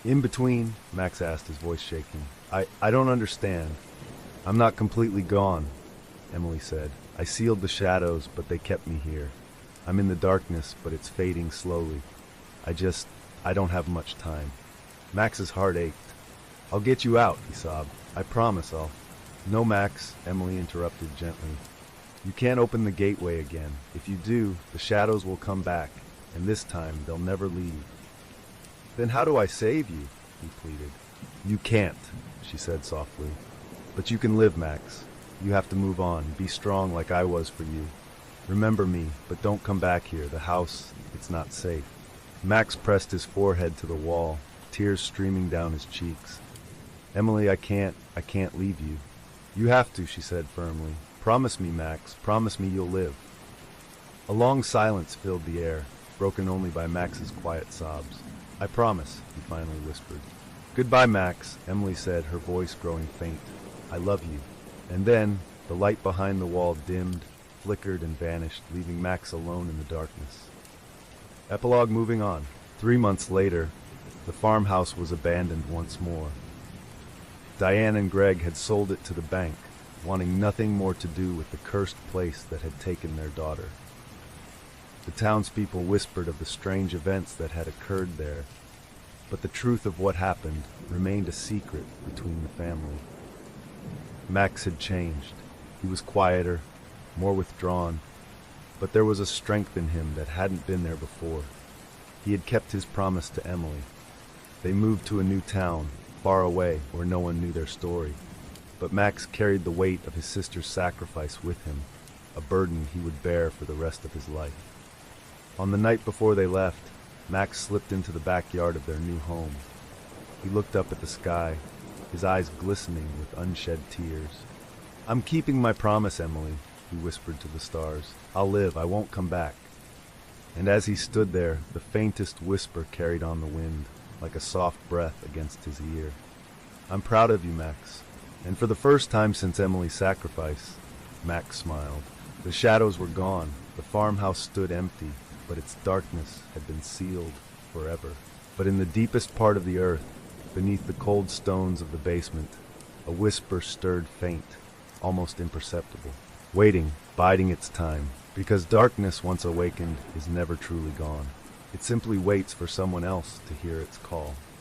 "In between?" Max asked, his voice shaking. I don't understand." "I'm not completely gone," Emily said. "I sealed the shadows, but they kept me here. I'm in the darkness, but it's fading slowly. I don't have much time." Max's heart ached. "I'll get you out," he sobbed. "I promise I'll—" "No, Max," Emily interrupted gently. "You can't open the gateway again. If you do, the shadows will come back, and this time they'll never leave." "Then how do I save you?" he pleaded. "You can't," she said softly. "But you can live, Max. You have to move on. Be strong like I was for you. Remember me, but don't come back here. The house, it's not safe." Max pressed his forehead to the wall, tears streaming down his cheeks. "Emily, I can't leave you." "You have to," she said firmly. "Promise me, Max. Promise me you'll live." A long silence filled the air, broken only by Max's quiet sobs. "I promise," he finally whispered. "Goodbye, Max," Emily said, her voice growing faint. "I love you." And then, the light behind the wall dimmed, flickered, and vanished, leaving Max alone in the darkness. Epilogue moving on. 3 months later, the farmhouse was abandoned once more. Diane and Greg had sold it to the bank, wanting nothing more to do with the cursed place that had taken their daughter. The townspeople whispered of the strange events that had occurred there, but the truth of what happened remained a secret between the family. Max had changed. He was quieter, more withdrawn, but there was a strength in him that hadn't been there before. He had kept his promise to Emily. They moved to a new town, far away, where no one knew their story. But Max carried the weight of his sister's sacrifice with him, a burden he would bear for the rest of his life. On the night before they left, Max slipped into the backyard of their new home. He looked up at the sky, his eyes glistening with unshed tears. "I'm keeping my promise, Emily," he whispered to the stars. "I'll live, I won't come back." And as he stood there, the faintest whisper carried on the wind, like a soft breath against his ear. "I'm proud of you, Max." And for the first time since Emily's sacrifice, Max smiled. The shadows were gone, the farmhouse stood empty, but its darkness had been sealed forever. But in the deepest part of the earth, beneath the cold stones of the basement, a whisper stirred faint, almost imperceptible, waiting, biding its time, because darkness once awakened is never truly gone. It simply waits for someone else to hear its call.